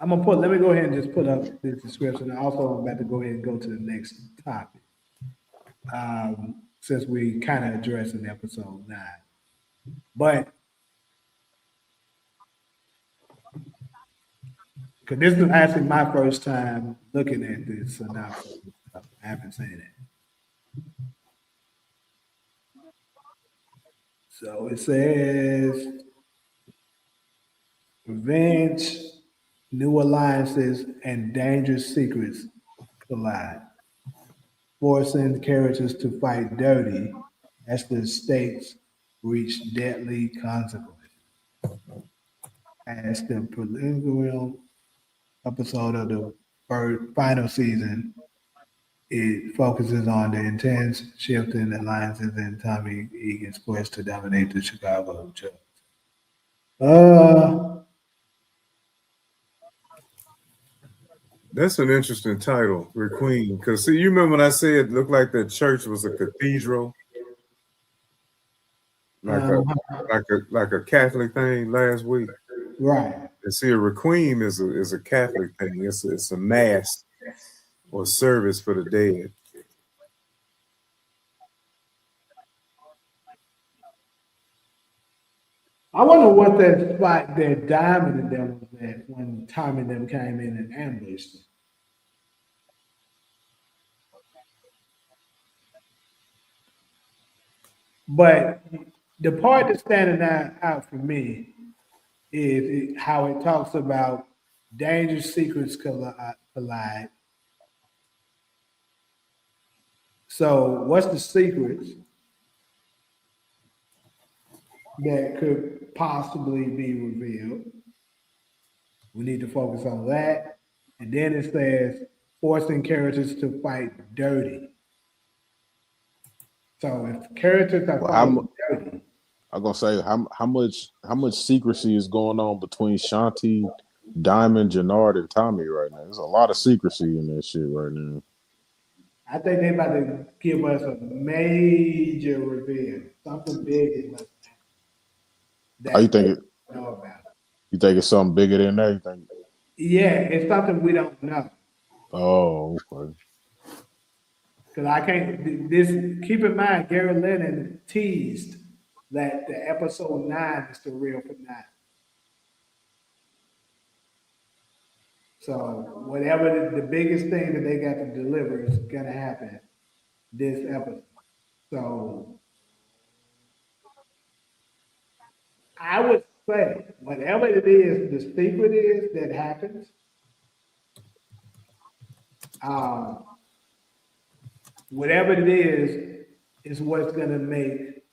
I'm gonna let me go ahead and just put up the description. Also, I'm about to go ahead and go to the next topic. Since we kind of addressed in episode 9. But because this is actually my first time looking at this synopsis. I haven't seen it. So it says revenge, new alliances, and dangerous secrets collide, forcing characters to fight dirty as the stakes reach deadly consequences. As the preliminary episode of the final season, it focuses on the intense shifting alliances and Tommy Egan's quest to dominate the Chicago Cubs. Uh, That's an interesting title, Requiem. Because see, you remember when I said it looked like the church was a cathedral, like a like a Catholic thing last week. right. And see, a Requiem is a Catholic thing. It's a mass or service for the dead. I wonder what that spot that Diamond and them was at when Tommy and them came in and ambushed them. But the part that's standing out for me is how it talks about dangerous secrets collide. So, what's the secrets that could possibly be revealed? We need to focus on that. And then it says forcing characters to fight dirty. So if characters are fighting dirty, I'm gonna say how much secrecy is going on between Shanti, Diamond, Jannard, and Tommy right now. There's a lot of secrecy in that shit right now. I think they're about to give us a major reveal. Something big is about to happen. How you think it? Know about. You think it's something bigger than that? You think? Yeah, it's something we don't know. Oh, okay. Because I can't. This keep in mind, Gary Lennon teased that the episode 9 is the real finale. So whatever the biggest thing that they got to deliver is gonna happen this episode. So I would say whatever it is, the secret is that happens. Whatever it is what's gonna make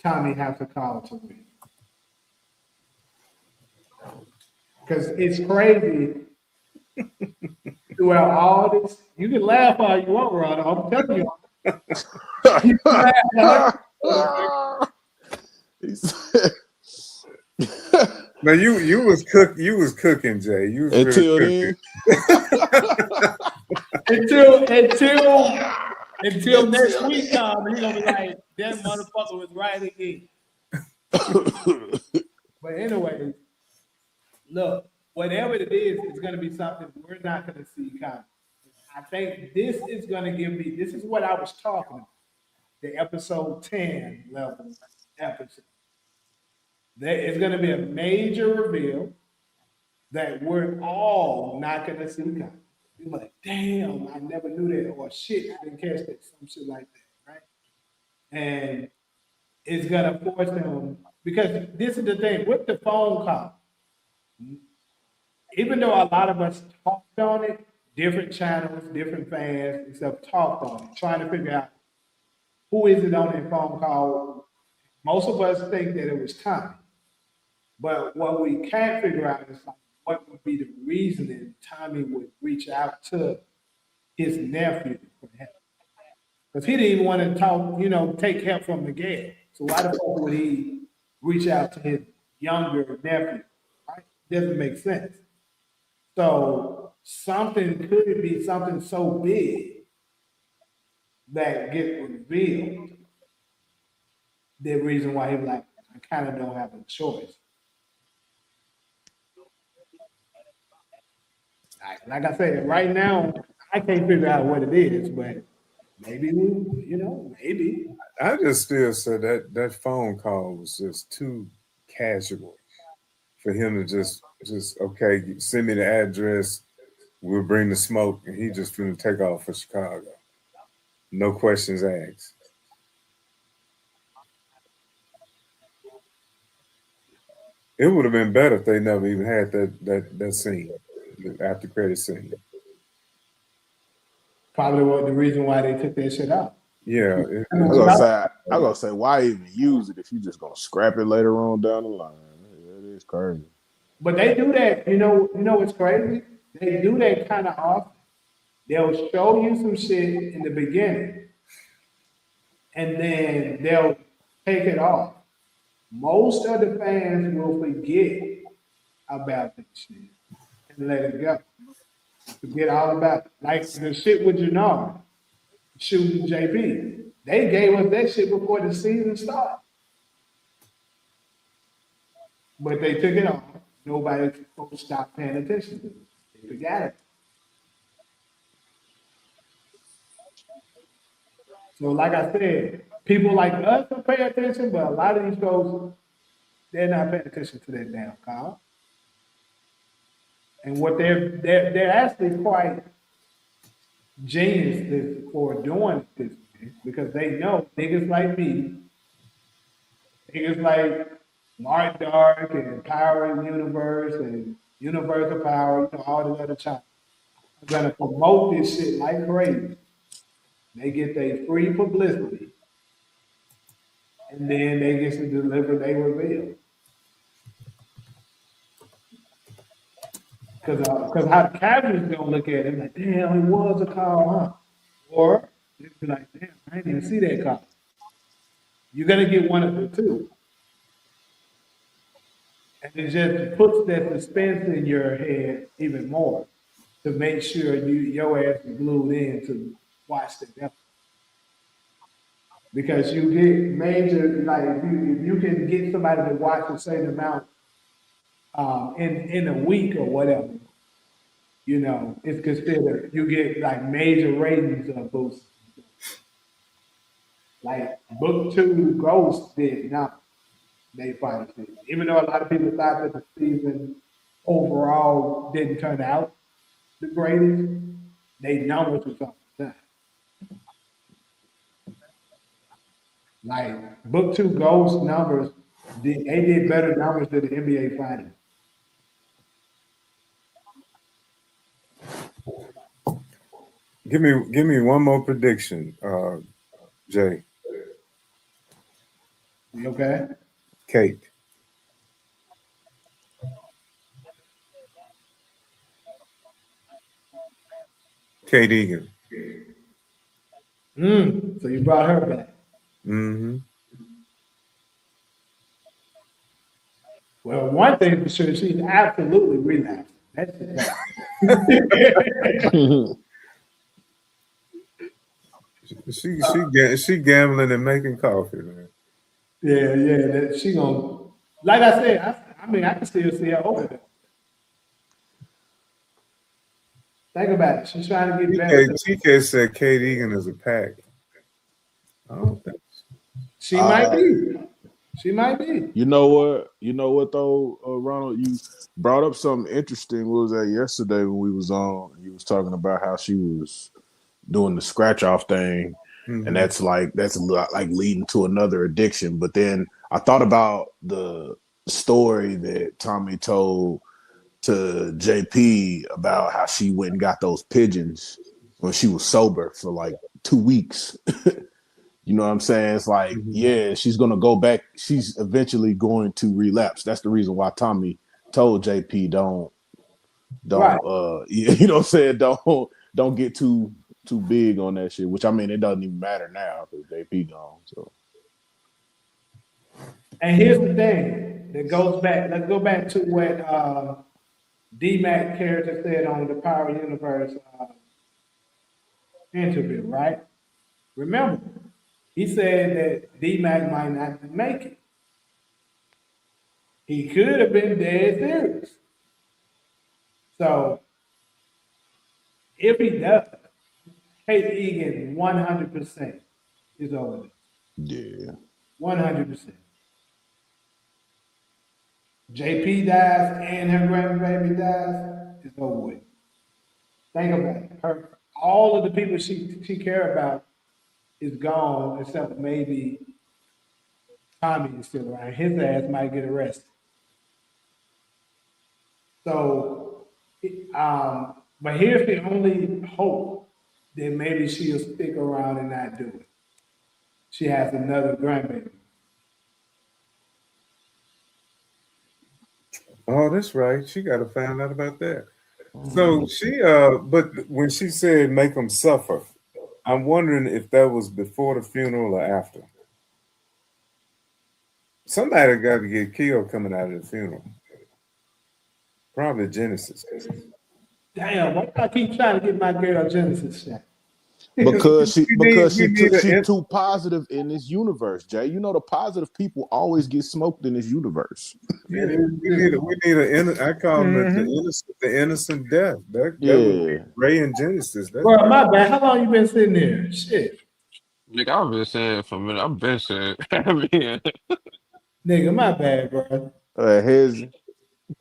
Tommy have to call to me. Because it's crazy throughout all this. You can laugh all you want, Ron. I'm telling you. You can laugh. Now you was cooking, Jay. You was until really until next week comes, he gonna be like, that motherfucker was right again. But anyway, look, whatever it is, it's gonna be something we're not gonna see coming. I think this is gonna give me. This is what I was talking about. The episode 10 level episode. There is going to be a major reveal that we're all not going to see coming. You're like, damn, I never knew that, or shit, I didn't catch that, some shit like that, right? And it's going to force them, because this is the thing, with the phone call, even though a lot of us talked on it, different channels, different fans and stuff talked on it, trying to figure out who is it on that phone call. Most of us think that it was Tommy. But what we can't figure out is like, what would be the reasoning Tommy would reach out to his nephew for help. Because he didn't even want to talk, take help from Miguel. So why the fuck would he reach out to his younger nephew? Right? Doesn't make sense. So something could be something so big that gets revealed. The reason why he was like, I kind of don't have a choice. Like I said, right now, I can't figure out what it is, but maybe maybe. I just still said that phone call was just too casual for him to just okay, send me the address, we'll bring the smoke, and he just finna take off for Chicago. No questions asked. It would have been better if they never even had that scene, the after credit scene. Probably what the reason why they took that shit out. Yeah, I was gonna say, why even use it if you just gonna scrap it later on down the line? It is crazy. But they do that, what's crazy? They do that kind of often. They'll show you some shit in the beginning, and then they'll take it off. Most of the fans will forget about that shit and let it go. Forget all about it. Like the shit with Jannard shooting JP. They gave us that shit before the season started. But they took it off. Nobody stopped paying attention to it. They forgot it. So like I said, people like us will pay attention, but a lot of these folks, they're not paying attention to that damn call. And what they're actually quite genius for doing this because they know niggas like me, niggas like Mark Dark and Power in Universe and Universal Power, all the other channels are gonna promote this shit like crazy. They get their free publicity, and then they get to deliver their reveal. Because how the casuals gonna look at it like, damn, it was a call, huh? Or they be like, damn, I didn't even see that call. You're gonna get one of the two. And it just puts that suspense in your head even more to make sure your ass is glued in to watch the episode. Because you get major, like if you can get somebody to watch a certain amount in a week or whatever, it's considered you get like major ratings boost. Like book 2 Ghost did not. They final season. Even though a lot of people thought that the season overall didn't turn out the greatest, they numbers was up. Like book 2 Ghost numbers, they did better numbers than the NBA Finals. Give me one more prediction, Jay. You okay? Kate. Kate Egan. So you brought her back. Mm-hmm. Well, one thing for sure, she's absolutely relapsed. That's the fact. She gambling and making coffee, man. Yeah. She gonna, like I said, I mean, I can still see her over there. Think about it. She's trying to get better. TK said Kate Egan is a pack. I don't think so. She might be. She might be. You know what though, Ronald? You brought up something interesting. What was that yesterday when we was on? You was talking about how she was doing the scratch off thing, and that's a lot like leading to another addiction. But then I thought about the story that Tommy told to JP about how she went and got those pigeons when she was sober for like 2 weeks. You know what I'm saying? It's like, yeah, she's going to go back. She's eventually going to relapse. That's the reason why Tommy told JP don't, Right. you know what I'm saying? Don't get too big on that shit, which I mean, it doesn't even matter now because JP gone. So. And here's the thing that goes back. Let's go back to what D-Mac character said on the Power Universe interview, right? Remember, he said that D-Mac might not make it. He could have been dead serious. So If he does, Kate Egan 100% is over this. Yeah. 100%. JP dies and her grandbaby dies, it's over with. Think about it. All of the people she care about is gone, except maybe Tommy is still around. His ass might get arrested. So, but here's the only hope that maybe she'll stick around and not do it. She has another grandbaby. Oh, that's right. She got to find out about that. So she, but when she said make them suffer, I'm wondering if that was before the funeral or after. Somebody got to get killed coming out of the funeral. Probably Genesis. Damn, why do I keep trying to get my girl Genesis shot? Because she's an too positive in this universe, Jay. You know the positive people always get smoked in this universe. We need an I call them the innocent death. That was Ray and Genesis. Bro, my bad. How long you been sitting there? Shit. Nigga, I've been saying for a minute. I've been saying. I mean, Nigga, my bad, bro. His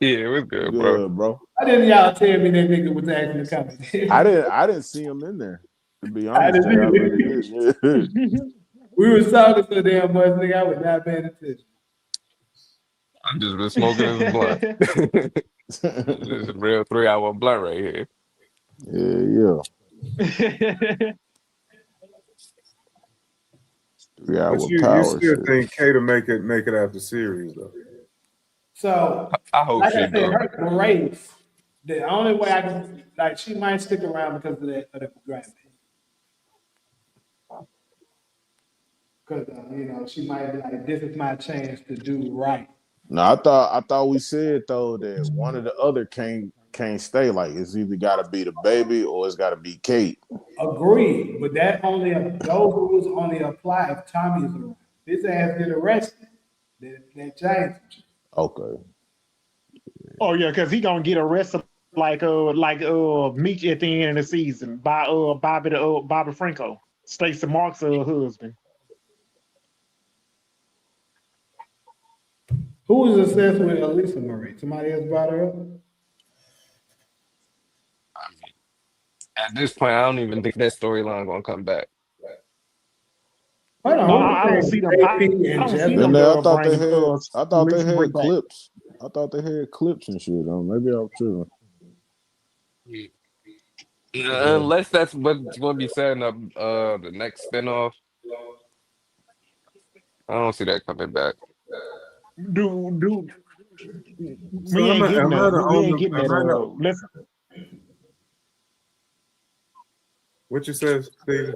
yeah, it was good, bro. Why didn't y'all tell me that nigga was actually coming? I didn't see him in there. To be honest, Jay, I really did. We was talking so damn much, nigga. I was not paying attention. I just been smoking this blunt. This is a real 3-hour blunt right here. Yeah. 3-hour But you power. still think Kate will make it out the series though? So, I hope like she I said, do. her race, the only way I can, like, she might stick around because of the grandbaby. Because, she might be like, this is my chance to do right. No, I thought we said though that one of the other can't stay. Like it's either got to be the baby or it's got to be Kate. Agreed, but those rules only apply if Tommy is around. His ass get arrested. That changes. Okay. Oh yeah, because he gonna get arrested like Meech at the end of the season by Bobby Franco, Stacey Mark's husband. Who was obsessed with Elisa Marie? Somebody else brought her up? At this point, I don't even think that storyline gonna come back. Hold on, I don't see them. I don't see them. I thought they Lisa had Marie back. clips. I thought they had clips and shit. Maybe I'm sure. Unless that's what's going to be setting up the next spinoff. I don't see that coming back. Do So we ain't getting that. We ain't getting am I that. the- Listen, What you said, Steve?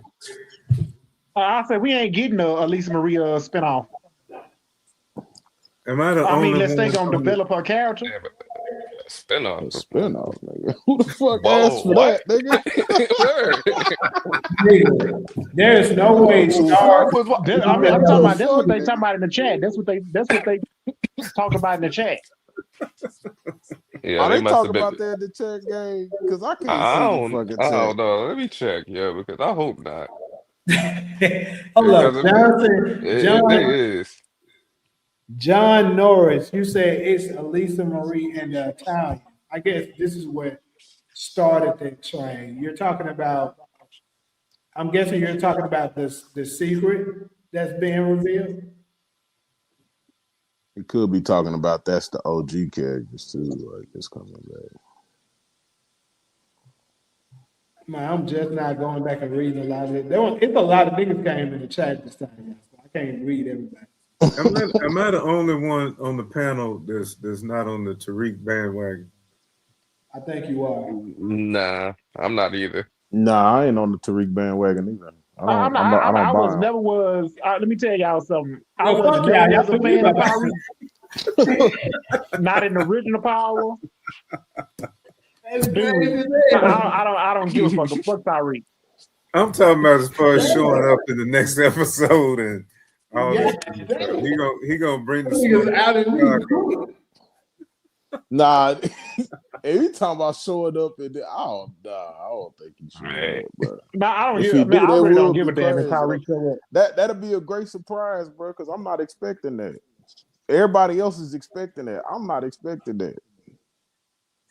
I said we ain't getting a Lisa Marie spinoff. Am I the I only mean, unless they one gonna on the- develop her character. Yeah, but spinoff. Spinoff, nigga. Who the fuck Whoa, asked for what? that, nigga? Word. Nigga, there's no way Star. I'm talking about. That's what they talking about in the chat. That's what they talk about in the chat. Yeah, Are they must talking have been. about that in the chat game? Because I can't I see the don't, fucking I chat. don't know. Let me check. Yeah, because I hope not. Hold up, Because Johnson, it is. John Norris, you said it's Elisa Marie and the Italian. I guess this is what started that train. You're talking about, I'm guessing you're talking about the secret that's being revealed. We could be talking about that's the OG characters too. Like it's coming back. Man, I'm just not going back and reading a lot of it. It's a lot of niggas came in the chat this time. So I can't read everybody. Am I the only one on the panel that's not on the Tariq bandwagon? I think you are. Nah, I'm not either. Nah, I ain't on the Tariq bandwagon either. I Never was. Let me tell y'all something. I No, was fuck never y'all. was a Y'all fan of forget Tyreek. Not in the original Power. That's Dude, crazy as hell. I don't give a fuck. Fuck Tyreek. I'm talking about as far as showing up in the next episode and all Yeah, that. He gonna bring the Niggas smoke. out in the Nah, Hey, we talking about showing up and I don't think he should, Right. bro. No, I don't. If Give, he man, do, I that really don't would give be a damn if crazy. Tyreek show up. That'll be a great surprise, bro. Because I'm not expecting that. Everybody else is expecting that. I'm not expecting that.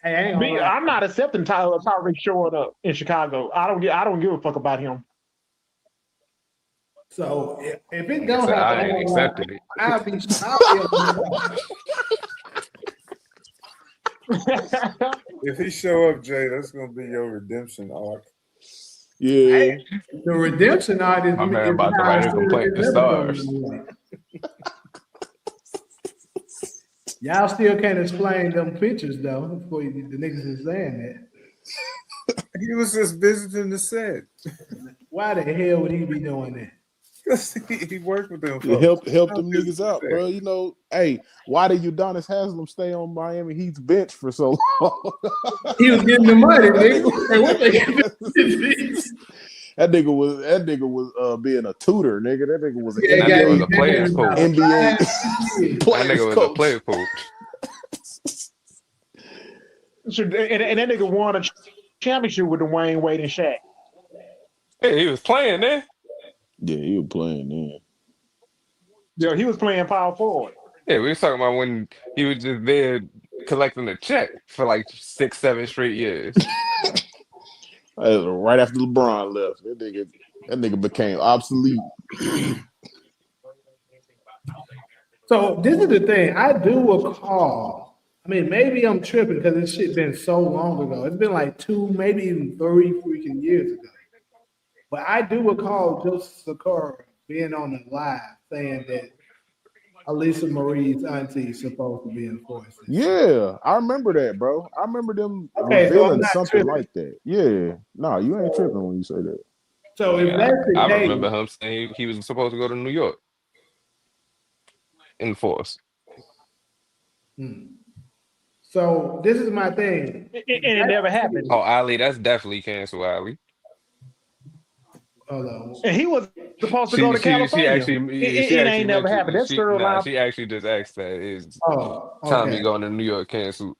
Hey, I ain't gonna Me, lie. I'm not accepting Tyreek showing up in Chicago. I don't give a fuck about him. So if it Like I don't said, happen, I I ain't ain't gonna lie. accepting it. I'll be If he show up, Jay, that's gonna be your redemption arc. Yeah. the redemption artist My man is about to now write his complaint to Stars. Y'all still can't explain them pictures though. Before the niggas is saying that. He was just visiting the set. Why the hell would he be doing that? Because he worked with them To folks. help them niggas out, bro. You know, hey, why did Udonis Haslam stay on Miami Heat's bench for so long? He was getting the money, nigga. Hey, what the That nigga was being a tutor, nigga. That nigga was an Yeah, That yeah, nigga was he a player's coach. NBA That players nigga was a coach. player coach. And that nigga won a championship with Dwayne Wade and Shaq. Hey, he was playing there. Yeah, he was playing then. Yeah, he was playing power forward. Yeah, we was talking about when he was just there collecting a check for like 6, 7 straight years. Right after LeBron left, that nigga became obsolete. So this is the thing. I do recall. I mean, maybe I'm tripping because this shit been so long ago. It's been like 2, maybe even 3 freaking years ago. But I do recall Joseph Sakura being on the live saying that Alisa Marie's auntie is supposed to be enforced. Yeah, I remember that, bro. I remember them Okay, so I'm revealing not something tripping. like that. Yeah, no, you ain't tripping when you say that. So if Yeah, that's the I case, remember him saying he was supposed to go to New York in force. so this is my thing. And it never happened. Oh, Ali, that's definitely canceled, Ali. Hold on. And he was supposed to go to She California. actually it ain't never happened. That storyline. she actually just asked that is Oh, Tommy okay. going to New York canceled.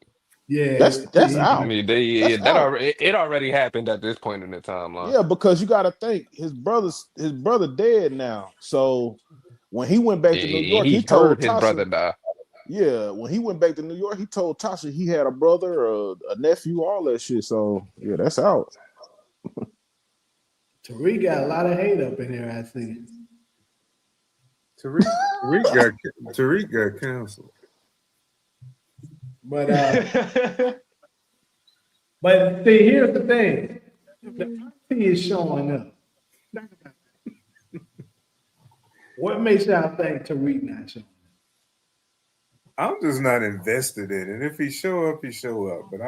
Yeah. That's I out. mean, That's that out. already happened at this point in the timeline. Yeah, because you got to think his brother dead now. So when he went back to New York, He he told heard his Tasha. brother die. Yeah, when he went back to New York, he told Tasha he had a brother, a nephew, all that shit. So yeah, that's out. Tariq got a lot of hate up in here, I see. Tariq got canceled. But but see, here's the thing. The auntie is showing up. What makes y'all think Tariq not showing up? I'm just not invested in it. If he show up, he show up. But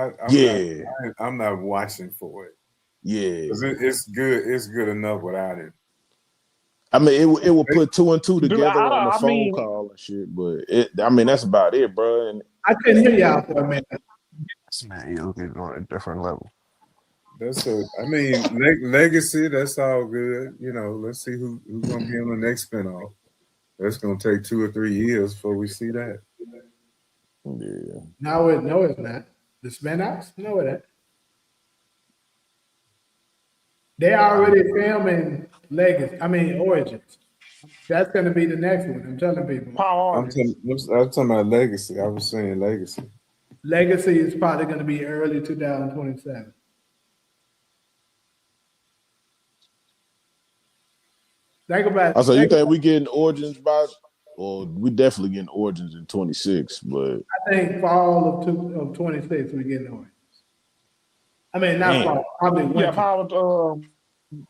I'm not watching for it. Yeah, 'Cause it's good. It's good enough without him. I mean, it will put 2 and 2 Dude, together on the I phone mean- call and shit. But that's about it, bro. And I couldn't hear y'all for a minute. Man, you looking on a different level. Legacy. That's all good. You know, let's see who's gonna be on the next spinoff. That's gonna take 2 or 3 years before we see that. yeah, No, it's not. The spin-offs? No, it ain't. They already filming Origins. That's gonna be the next one. I'm telling people. Paul I'm Artist. talking about Legacy. I was saying Legacy. Legacy is probably gonna be early 2027. Think about it. So you think we getting Origins or we definitely getting Origins in 26? But I think fall of 26 we getting Origins. I mean, not fall. Probably winter. Yeah, Paul.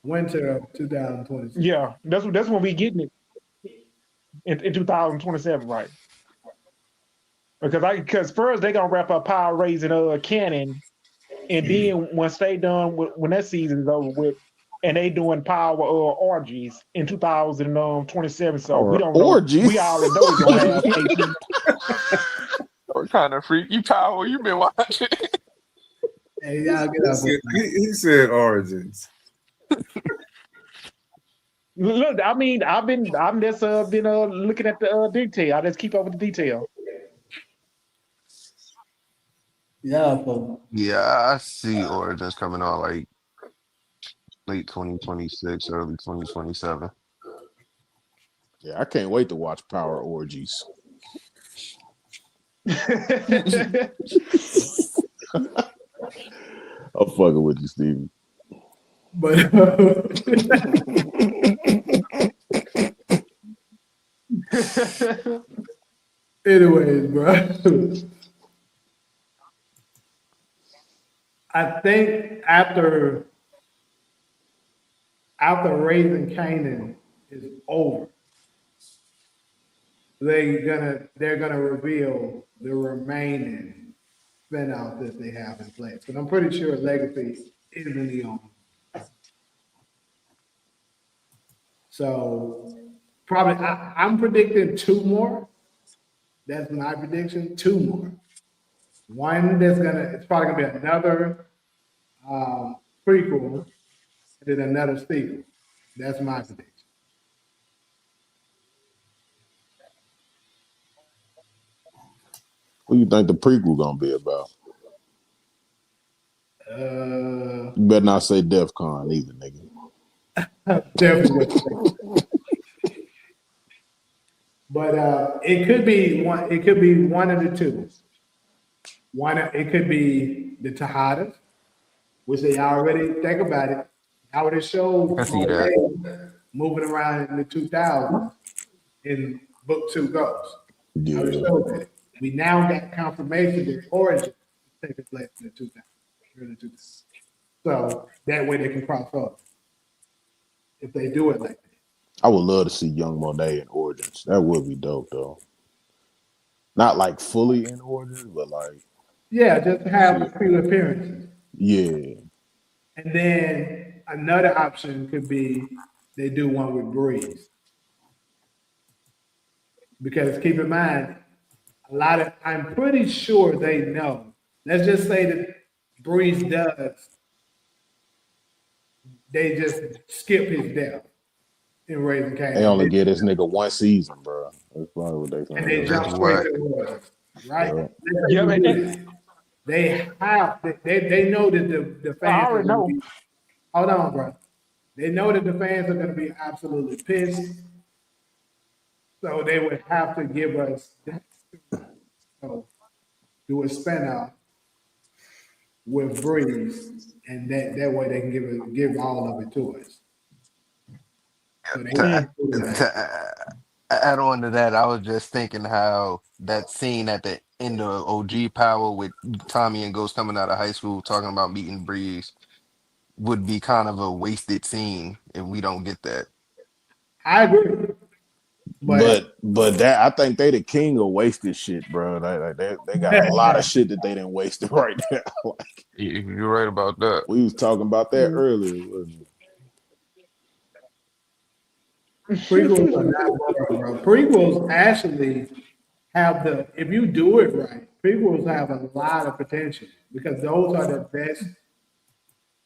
Winter of 2026. Yeah, that's when we getting it in 2027, right? Because first they gonna wrap up Power Raising Canon, and then once they done when that season is over with, and they doing Power Orgies in 2027. So we don't know. Orgies? We already know we're gonna have 18. What kind of freaky power you been watching? Hey, y'all get up. He said Origins. Look, I mean, I'm just been looking at the detail. I just keep up with the detail. Yeah, so Yeah, I see Origins coming out like late 2026, early 2027. Yeah, I can't wait to watch Power Orgies. I'm fucking with you, Steven. but anyways, bro. I think after Raising Canaan is over, they're gonna reveal the remaining spin-offs that they have in place. But I'm pretty sure Legacy is in the on. So probably I'm predicting two more. That's my prediction. Two more. One that's gonna it's probably gonna be another prequel and then another sequel. That's my prediction. What do you think the prequel gonna be about? You better not say DEF CON either, nigga. Definitely. But it could be one. It could be one of the two. One. It could be the Tejadas, which they already think about it. How it I showed see that. moving around in the 2000s in book two goes. How it Yeah. showed that. We now got confirmation that Origin is taking place in the 2000s, early 2000s. So that way they can cross over if they do it like that. I would love to see Young Monet in Origins. That would be dope though. Not like fully in Origins, but like Yeah, just have shit. a few appearances. Yeah. And then another option could be they do one with Breeze. Because keep in mind, I'm pretty sure they know. Let's just say that Breeze does, they just skip his death in Raising They Canaan. only get this nigga one season, bro. That's probably what they And saying. they That's jump straight what. to the waters, right? Yeah. Let's say Yeah, we man. do that. They know that the I fans are already going to know. be, hold on, bro. They know that the fans are going to be absolutely pissed. So they would have to give us that. So do a spinoff with Breeze, and that way they can give all of it to us. So they To, have to do that. add on to that, I was just thinking how that scene at the end of OG Power with Tommy and Ghost coming out of high school talking about meeting Breeze would be kind of a wasted scene if we don't get that. I agree, but But that I think they the king of wasted shit, bro. They got a lot of shit that they didn't waste right now. Like, You're right about that. we was talking about that earlier. Wasn't prequels are not boring, bro. Prequels actually have if you do it right, prequels have a lot of potential because those are the best.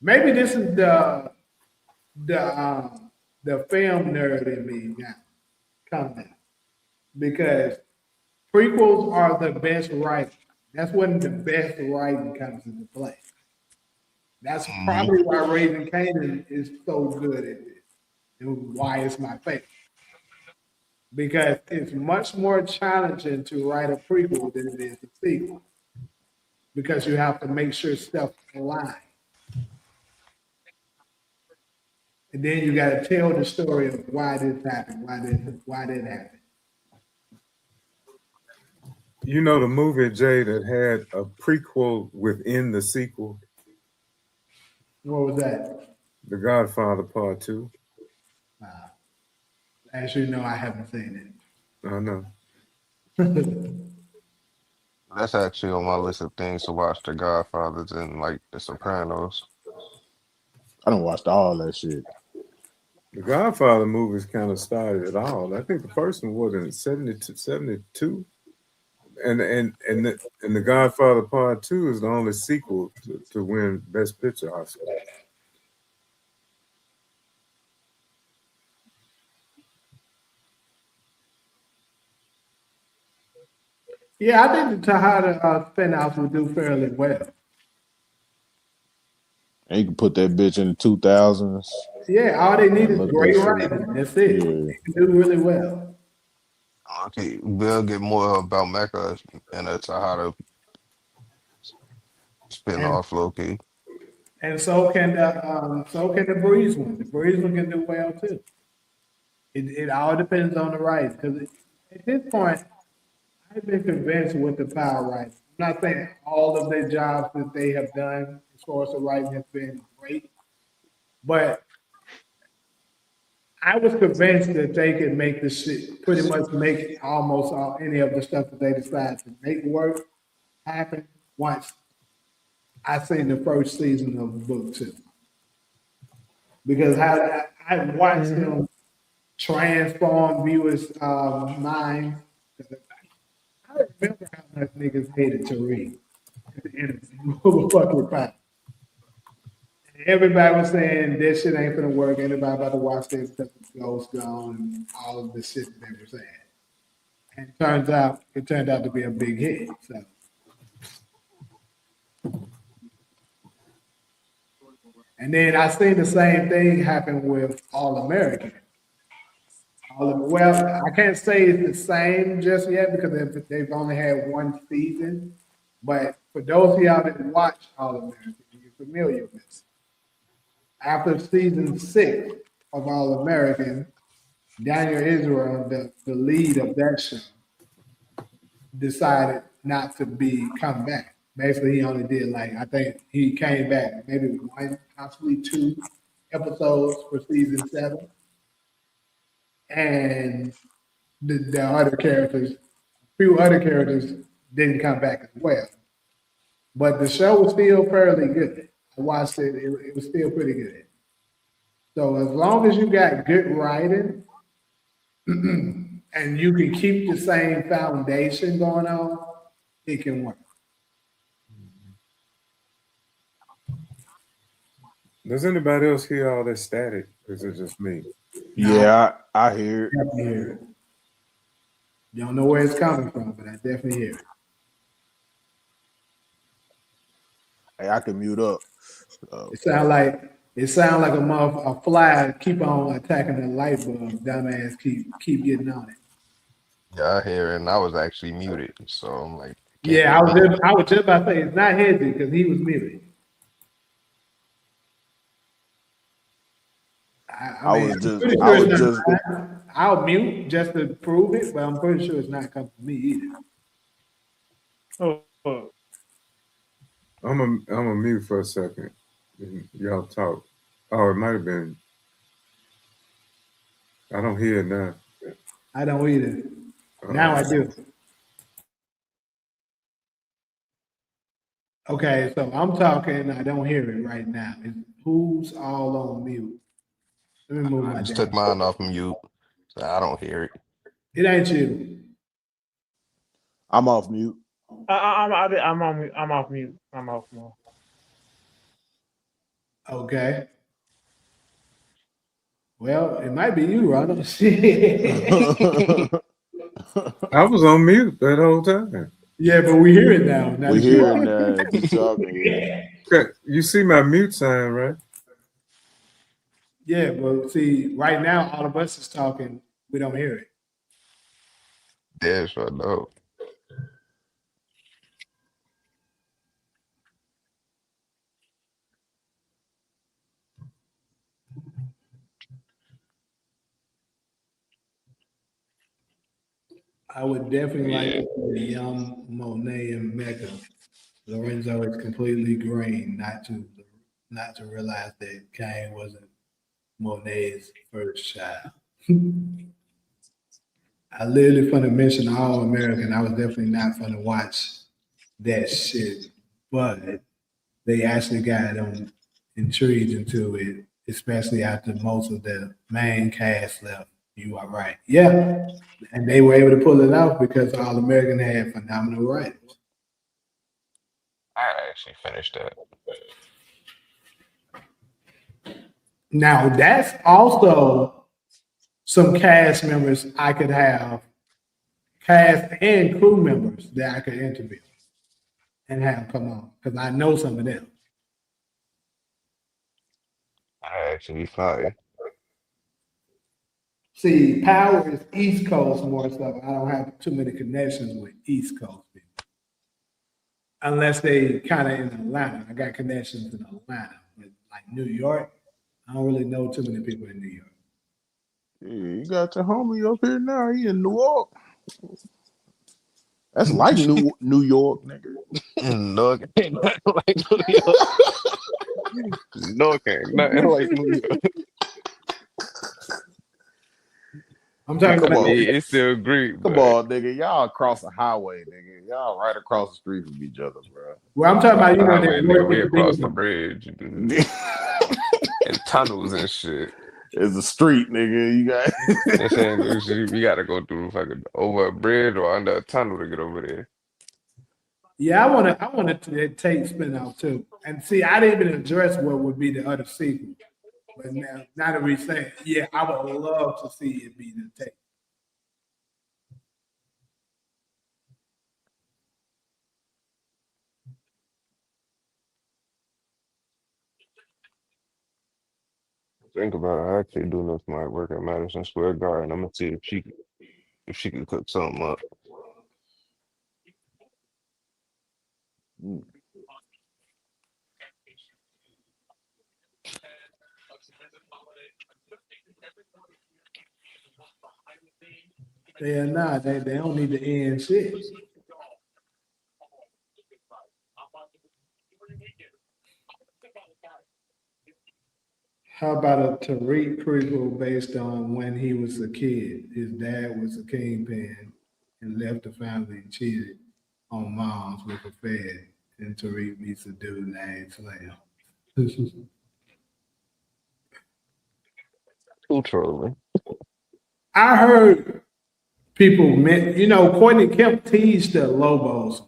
Maybe this is the film nerd in me now coming out because prequels are the best writing. That's when the best writing comes into play. That's Mhm. probably why Raising Canaan is so good at it and why it's my favorite. Because it's much more challenging to write a prequel than it is a sequel. Because you have to make sure stuff aligns. And then you got to tell the story of why this happened, why that happened. You know the movie, Jay, that had a prequel within the sequel, What was that? The Godfather Part 2? As you know, I haven't seen I know. it. That's actually on my list of things to watch: The Godfathers and like The Sopranos. I done watched all that shit. The Godfather movies kind of started it all. I think the first one was in 72. And the Godfather Part 2 is the only sequel to win Best Picture Oscar. Yeah, I think the Tejada spinoff will do fairly well. And you can put that bitch in the 2000s Yeah, all they need and is look that great shit up. writing. That's it. Yeah. They can do really well. Okay, we'll get more about Mecca and a Tahada And spinoff, Loki. and so can the Breeze one. The Breeze one can do well too. It all depends on the writing. Because at this point, I've been convinced with the power writing. I'm not saying all of their jobs that they have done as far as the writing has been great, but I was convinced that they could make the shit, pretty much make almost all, any of the stuff that they decide to make work happen once I seen the first season of book two. Because I watched them transform viewers' minds. I remember how much niggas hated Tariq at the end of the fucking fight. Everybody was saying this shit ain't gonna work. Everybody about to watch this because the ghost gone and all of the shit that they were saying. And it turned out to be a big hit. So, and then I seen the same thing happen with All American. Well, I can't say it's the same just yet because they've only had one season. But for those of y'all that watch All American, you're familiar with it. After season 6 of All American, Daniel Israel, the lead of that show, decided not to come back. Basically, he only did I think he came back maybe one, possibly 2 episodes for season 7, and the other characters, a few other characters, didn't come back as well. But the show was still fairly good. I watched it; it was still pretty good. So as long as you got good writing and you can keep the same foundation going on, it can work. Does anybody else hear all that static? Or is it just me? Yeah, I hear it. Definitely hear it. Don't know where it's coming from, but I definitely hear it. Hey, I can mute up. It sounds like a fly keep on attacking the light bulb. Dumbass keep getting on it. Yeah, I hear it, and I was actually muted, so I'm like, can't Yeah, hear nothing. I was just about to say it's not Hezzy because he was muted. I I'm was just, pretty I sure was it's just, not mine. I'll mute just to prove it, but I'm pretty sure it's not coming from me either. Oh, I'm a mute for a second. Y'all talk. Oh, it might have been. I don't hear it now. I don't either. Now I do. Okay, so I'm talking. I don't hear it right now. Who's all on mute? Let me move I my just damn. took mine off mute, so I don't hear it. It ain't you. I'm off mute. I'm off mute. I'm off mute. Okay. Well, it might be you, Ronald. Shit. I was on mute that whole time. Yeah, but we hear it now. Now We that you hear it are. now. If you talking, yeah. Yeah. You see my mute sign, right? Yeah, but see, right now all of us is talking. We don't hear it. Yeah, sure no. I would definitely like Yeah, to see Yum, Monet, and Mecca. Lorenzo is completely green, not to realize that Kane wasn't Monet's first child. I literally finna mention All American. I was definitely not finna watch that shit, but they actually got intrigued into it, especially after most of the main cast left. You are right. Yeah. And they were able to pull it off because All American had phenomenal writers. I actually finished that. Now that's also some cast members I could have cast and crew members that I could interview and have come on because I know some of them. I actually fire. See, Power is East Coast more so. I don't have too many connections with East Coast people. Unless they kind of in Atlanta. I got connections in Atlanta. But like New York, I don't really know too many people in New York. Yeah, you got your homie up here now. He in New York. That's like New York, nigga. No, it ain't nothing like New York. No, it ain't nothing like New York. I'm talking Come about on. It's still Greek, Come but on, nigga. Y'all across the highway, nigga. Y'all right across the street from each other, bro. well, I'm talking about, the you know, highway, they nigga, work we with the across the bigger bridge and tunnels and shit. It's a street, nigga. You got They saying we gotta go through fucking over a bridge or under a tunnel to get over there. Yeah, I wanted to take spin out too. And see, I didn't even address what would be the other sequel. But now that we're saying, yeah, I would love to see it be the take. Think about it. I actually do know somebody work at Madison Square Garden. I'm gonna see if she can cook something up. Yeah, nah, they don't need to end shit. How about a Tariq prequel based on when he was a kid? His dad was a kingpin and left the family and cheated on moms with a fed. And Tariq meets a dude named Slam. Who trolling? I heard people meant, you know, Courtney Kemp teased the Lobos.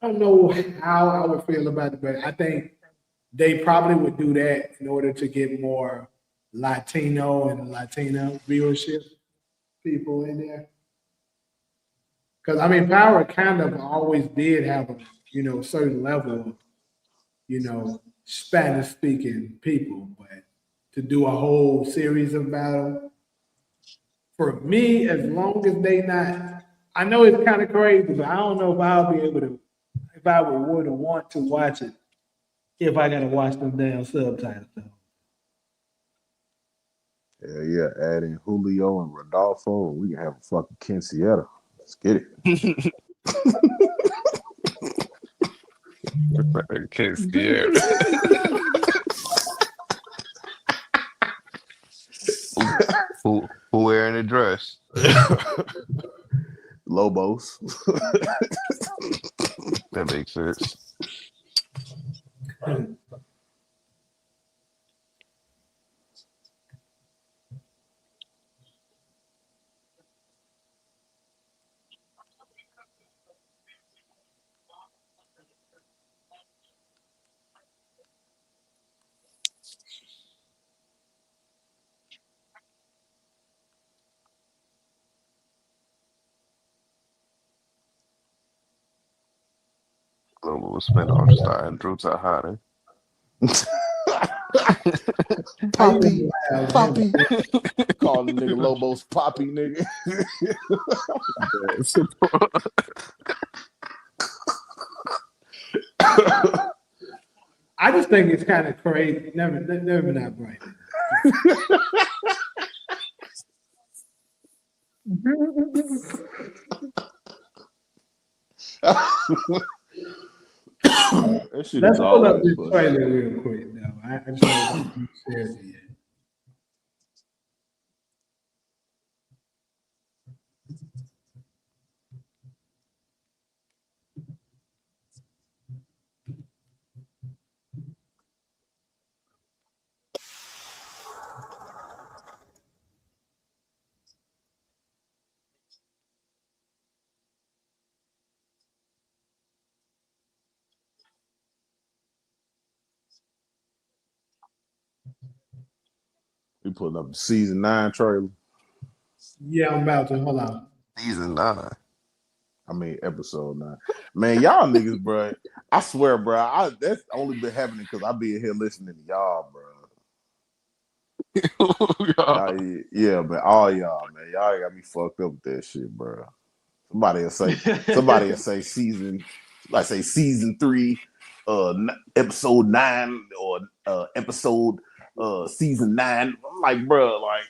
I don't know how I would feel about it, but I think they probably would do that in order to get more Latino and Latina viewership people in there. Because I mean, Power kind of always did have a certain level of Spanish speaking people, but to do a whole series about them, for me, as long as they not, I know it's kind of crazy, but I don't know if I'll be able to, if I would want to watch it if I gotta watch them damn subtitles. yeah, add in Julio and Rodolfo, and we can have a fucking quinceañera. Let's get it. Can't scare. Who wearing a dress? Lobos. That makes sense. Global spinoff starring Drew Tahani. Poppy. Call the nigga Lobos Poppy, nigga. I just think it's kind of crazy. Never not bright. That shit Let's is pull up always this funny. trailer real quick, though. I just want to share it yet. We putting up the season 9 trailer. Yeah, I'm about to. Hold on. Season 9. I mean, episode 9. Man, y'all niggas, bro. I swear, bro. That's only been happening because I be in here listening to y'all, bro. Y'all, yeah, man. All y'all, man. Y'all got me fucked up with that shit, bro. Somebody will say season, like say season 3, episode 9, or episode season 9. I'm like, bro, like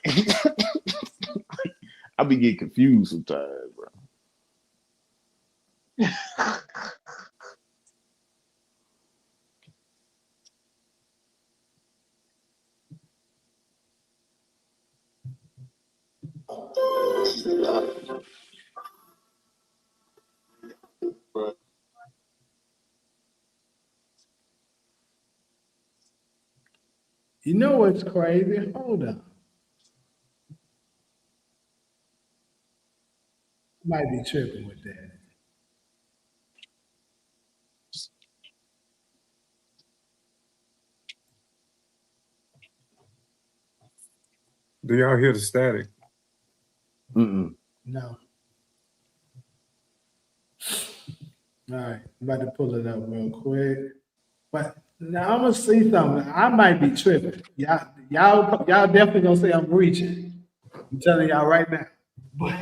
I be getting confused sometimes, bro. You know what's crazy? Hold on. Might be tripping with that. Do y'all hear the static? Mm-mm. No. All right, I'm about to pull it up real quick. But now I'm gonna see something. I might be tripping. Y'all definitely gonna say I'm reaching. I'm telling y'all right now. But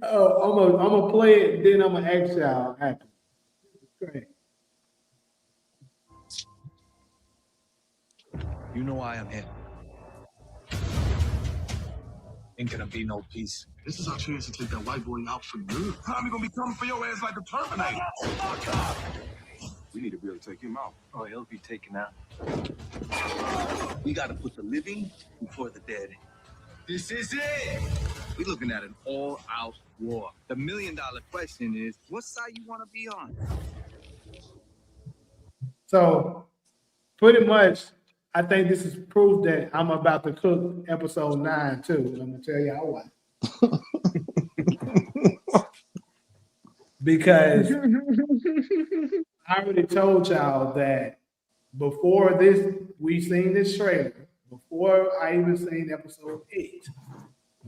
oh, I'm gonna play it, then I'm gonna ask y'all after. Great. You know why I'm here. Ain't gonna be no peace. This is our chance to take that white boy out for good. Tommy gonna be coming for your ass like a Terminator. We need to be able to take him out. Oh, he'll be taken out. We gotta put the living before the dead. This is it. We're looking at an all-out war. The $1 million question is, what side you want to be on? So pretty much, I think this is proof that I'm about to cook episode 9 too. I'm gonna tell y'all why. Because I already told y'all that before this, we seen this trailer, before I even seen episode 8,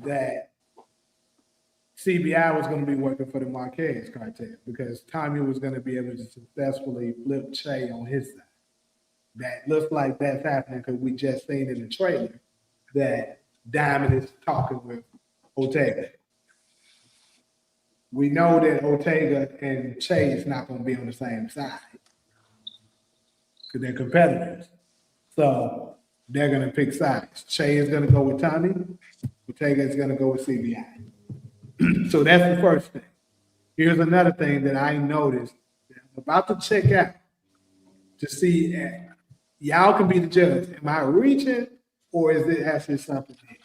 that CBI was going to be working for the Marquez cartel because Tommy was going to be able to successfully flip Che on his side. That looks like that's happening because we just seen in the trailer that Diamond is talking with Ortega. We know that Ortega and Che is not going to be on the same side because they're competitors. So they're going to pick sides. Che is going to go with Tommy. Ortega is going to go with CBI. So that's the first thing. Here's another thing that I noticed that I'm about to check out to see. Y'all can be the judge. Am I reaching or is it actually something here?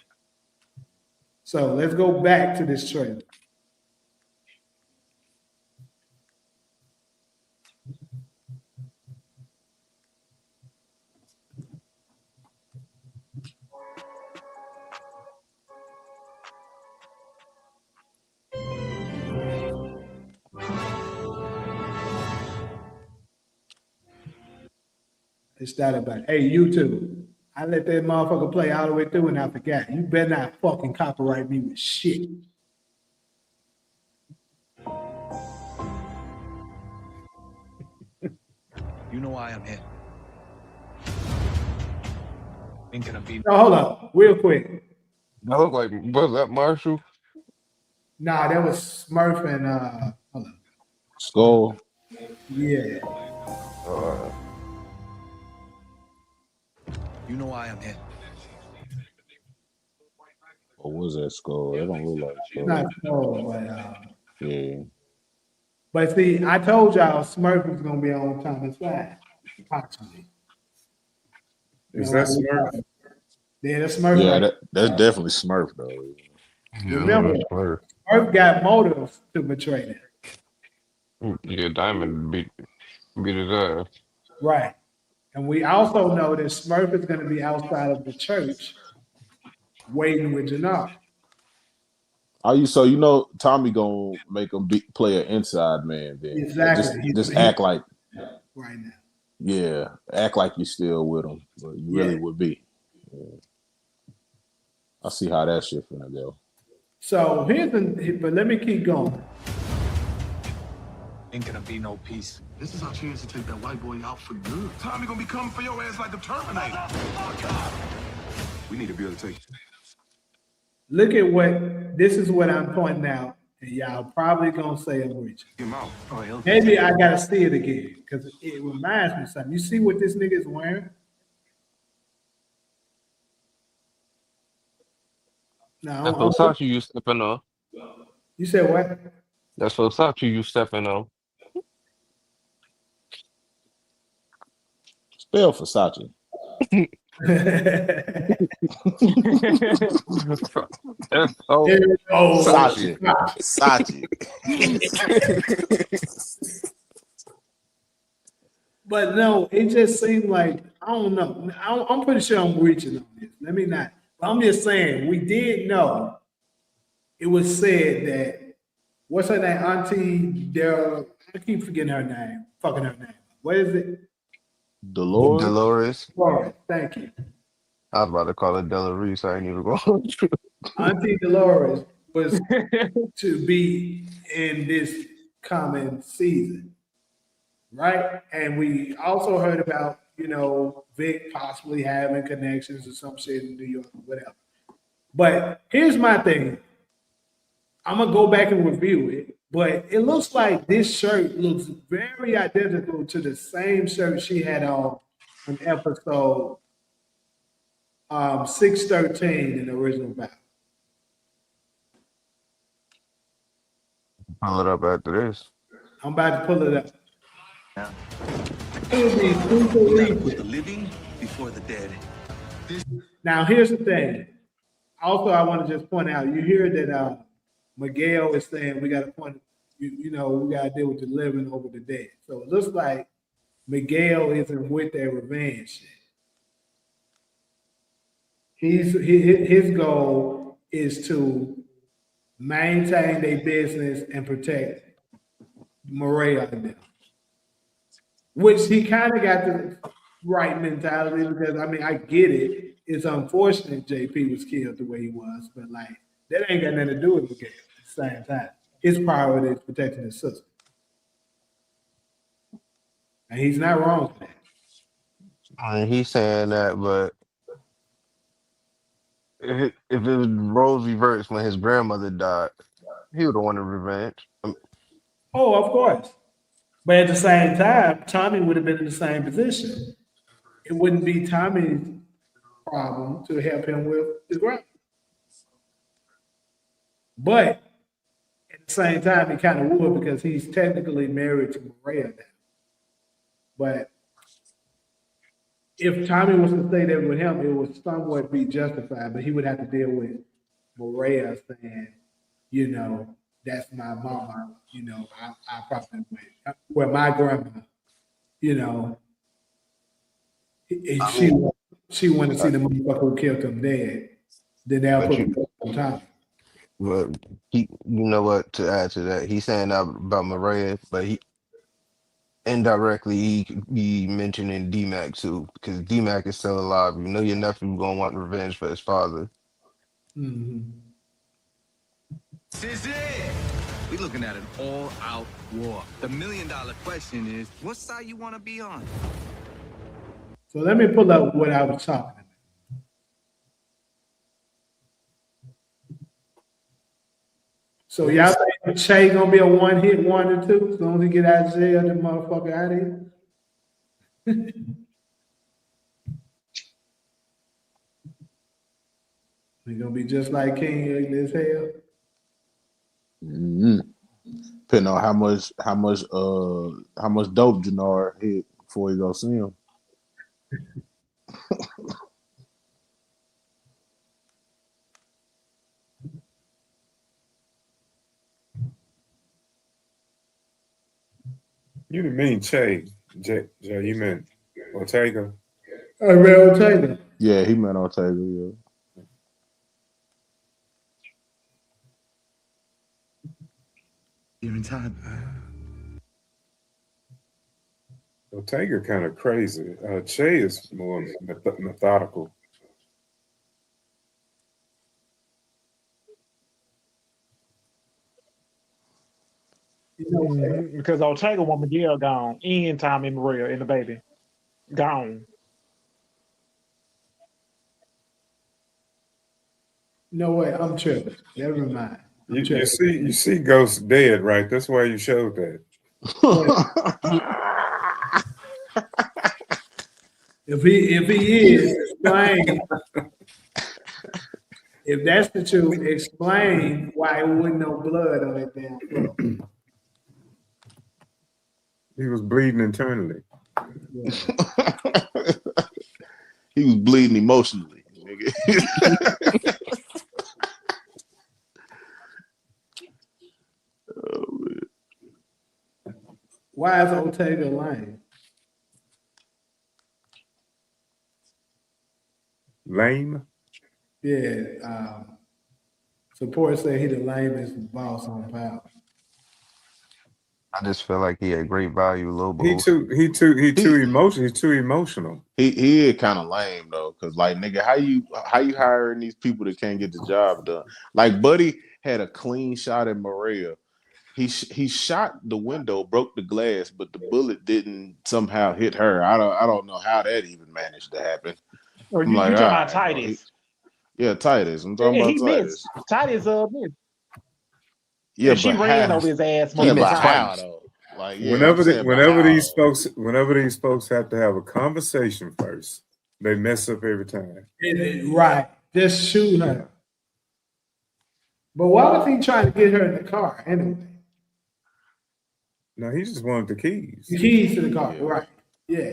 So let's go back to this trailer. It started by, hey, YouTube, I let that motherfucker play all the way through and I forgot. You better not fucking copyright me with shit. You know why I'm here. Ain't gonna be. No, hold on, real quick. That look like, was that Marshall? Nah, that was Smurf and hold on. Skull. Yeah. You know why I'm here. Or was that Skull? It don't look like Skull. Not sure, but Yeah. but see, I told y'all Smurf was gonna be on Thomas' side, approximately. Is that Smurf? Yeah, that's Smurf. Yeah, Right? that's definitely Smurf though. Remember, Smurf got motives to betray them. Yeah, Diamond beat his ass. Right. And we also know that Smurf is going to be outside of the church waiting with Jannar. Are you so you know Tommy gonna make him play an inside man then? Exactly. Just act like right now. Yeah, act like you still with him, but you really would be. Yeah. I see how that shit finna go. So but let me keep going. Ain't gonna be no peace. This is our chance to take that white boy out for good. Tommy gonna be coming for your ass like the Terminator. We need to be able to take. Look at this is what I'm pointing out, and y'all probably gonna say I'm reaching. Him out. Oh, Maybe I gotta see it again, because it reminds me of something. You see what this nigga is wearing? That's No, Versace you stepping on. you said what? That's Versace you stepping on. Spell Versace. Oh, Versace. Versace. But no, it just seemed like, I don't know. I'm pretty sure I'm reaching on this. Let me not. But I'm just saying, we did know it was said that, what's her name? Auntie Daryl. I keep forgetting her name. Fucking her name. What is it? Dolores. Dolores. Dolores. Thank you. I was about to call it Delarice. I ain't even going. Auntie Dolores was to be in this coming season, right? And we also heard about, Vic possibly having connections or some shit in New York or whatever. But here's my thing. I'm gonna go back and review it, but it looks like this shirt looks very identical to the same shirt she had on episode 613 in the original battle. Pull it up after this. I'm about to pull it up. Yeah. It'll be super We gotta put recent. the living before the dead. Now, here's the thing. Also, I want to just point out, you hear that Miguel is saying we got to point, we got to deal with the living over the dead. So it looks like Miguel isn't with that revenge shit. His goal is to maintain their business and protect Maria and them, which he kind of got the right mentality, because I get it. It's unfortunate JP was killed the way he was, but that ain't got nothing to do with Miguel at the same time. His priority is protecting his sister. And he's not wrong for that. And he's saying that, but if it was roles reversed when his grandmother died, he would have wanted revenge. Oh, of course. But at the same time, Tommy would have been in the same position. It wouldn't be Tommy's problem to help him with the grandma. But at the same time, he kind of would, because he's technically married to Maria now. But if Tommy was to stay there with him, it would somewhat be justified, but he would have to deal with Maria saying, that's my mama, I probably went. Well, my grandma, she wanted to see the motherfucker who killed him dead. Then they'll put him on Tommy. But you know what? To add to that, he's saying that about Maria, but he indirectly he be mentioning D-Mac too, because D-Mac is still alive. You know your nephew gonna want revenge for his father. Mm-hmm. This is it. We're looking at an all-out war. The million-dollar question is, what side you want to be on? So let me pull up what I was talking about. So y'all think Shay gonna be a one-hit wonder too? As long as he get out of jail, the motherfucker out of here. He gonna be just like King, ugly as hell. Mm-hmm. Depending on how much dope Jannard hit before he go see him. You didn't mean Che. You meant Ortega. Real Taylor. Yeah, he meant Ortega. Yeah. You're in time. Ortega kind of crazy. Che is more methodical. Because Ortega want Miguel gone. And Tommy and Maria and the baby. Gone. No way, I'm tripping. Never mind. You see Ghost dead, right? That's why you showed that. If he is, explain. If that's the truth, explain why it wasn't no blood on that damn floor. He was bleeding internally. Yeah. He was bleeding emotionally, nigga. Why is Ortega lame? Lame? Yeah, support said he the lamest boss on Power. I just feel like he had great value, low He both. too emotional. He's too emotional. He is kind of lame though, cause like nigga, how you hiring these people that can't get the job done? Like Buddy had a clean shot at Maria. He shot the window, broke the glass, but the bullet didn't somehow hit her. I don't know how that even managed to happen. Or I'm you like, talking all about right, bro. Titus? Yeah, Titus. I'm talking And about he Titus. missed. Titus missed. Yeah, And she but ran how? over his ass Yeah, multiple but how times. though? Like, yeah, I'm saying, but whenever how? these folks have to have a conversation first, they mess up every time. Right, just shoot her. But why was he trying to get her in the car anyway? No, he just wanted the keys. The keys to the car, Yeah. right? Yeah.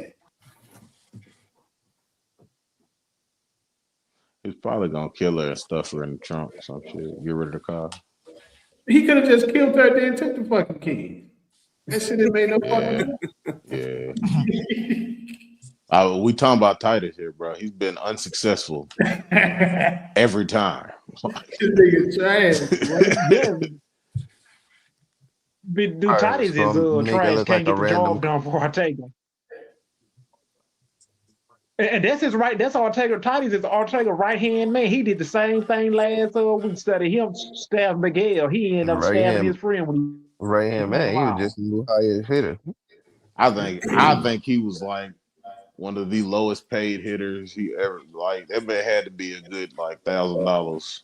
He's probably gonna kill her and stuff her in the trunk or some shit. Get rid of the car. He could have just killed her, then took the fucking keys. That shit didn't make no fucking Yeah. sense. We talking about Titus here, bro. He's been unsuccessful every time. This nigga trash. Yeah. But dude, Titus is Make it trash. look Can't like a get the random. job done for Ortega. And that's his right. That's Ortega. Titus is Ortega right hand man. He did the same thing last week. Study him stab Miguel. He ended up stabbing his friend when Right hand man, he was just a new highest hitter. I think he was like one of the lowest paid hitters he ever like. That man had to be a good like $1,000.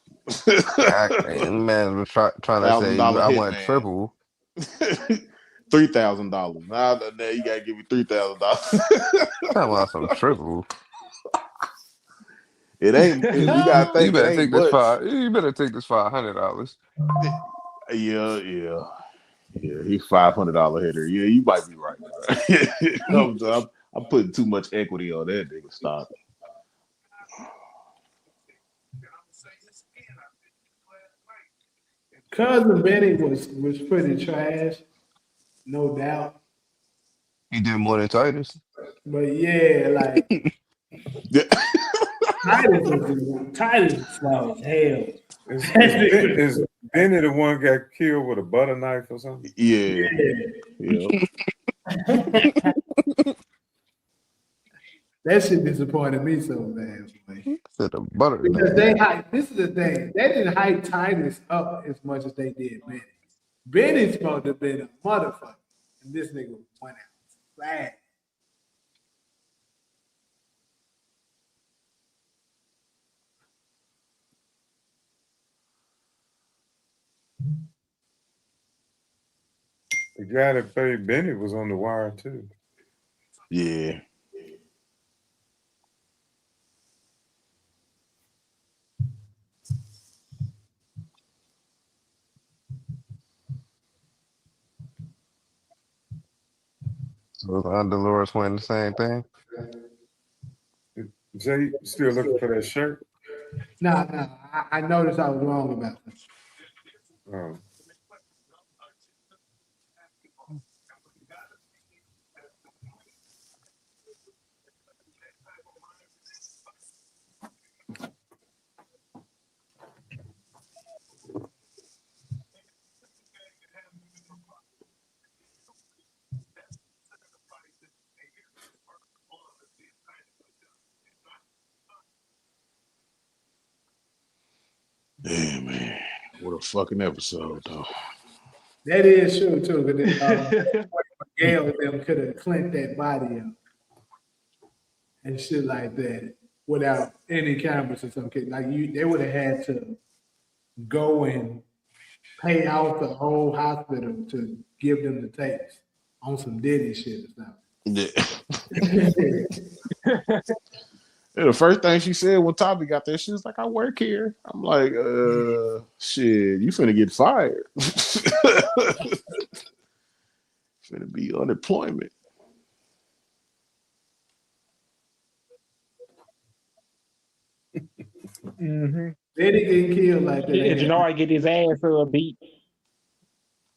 Man was trying to say $1,000 I hit want man. triple. $3,000. Now you gotta give me $3,000. I want some triple. It ain't. You gotta think. You better it ain't take this much. You better take this $500. Yeah. He's $500 hitter. Yeah, you might be right. I'm putting too much equity on that nigga. Stop. Cousin Benny was pretty trash, no doubt. He did more than Titus. But yeah, like Titus is slow as hell. Is Benny the one got killed with a butter knife or something? Yeah. That shit disappointed me so bad. Said the butter. Because this is the thing, they didn't hype Titus up as much as they did Benny. Benny's supposed to have been a motherfucker, and this nigga went out flat. The guy that played Benny was on the wire too. Yeah. Was Dolores wearing the same thing? Jay, you still looking for that shirt? Nah, I noticed I was wrong about this. Oh. Yeah, man. What a fucking episode, though. That is true too. Because Miguel and them could have cleaned that body up and shit like that without any cameras or something. Like they would have had to go and pay out the whole hospital to give them the tapes on some Diddy shit or something. Yeah. The first thing she said when Tommy got there, she was like, "I work here." I'm like, shit, you finna get fired. Finna be unemployment. Mm-hmm. Diddy getting killed like that. And Janoy get his ass beat.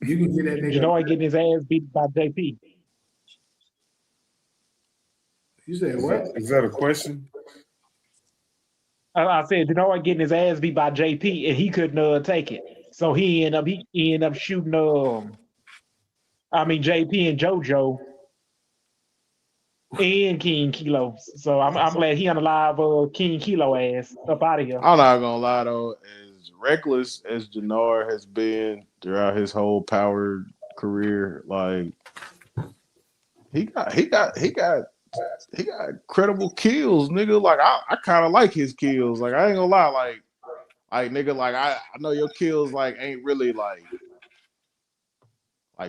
You can get that nigga. Janoy getting his ass beat by JP. You said what? Is that a question? I said Janoy getting his ass beat by JP, and he couldn't take it. So he ended up shooting JP and JoJo and King Kilo. So I'm glad he unalive King Kilo ass up out of here. I'm not gonna lie though, as reckless as Jannard has been throughout his whole power career, like he got credible kills, nigga. Like I kind of like his kills. Like I ain't gonna lie, like nigga, like I know your kills like ain't really like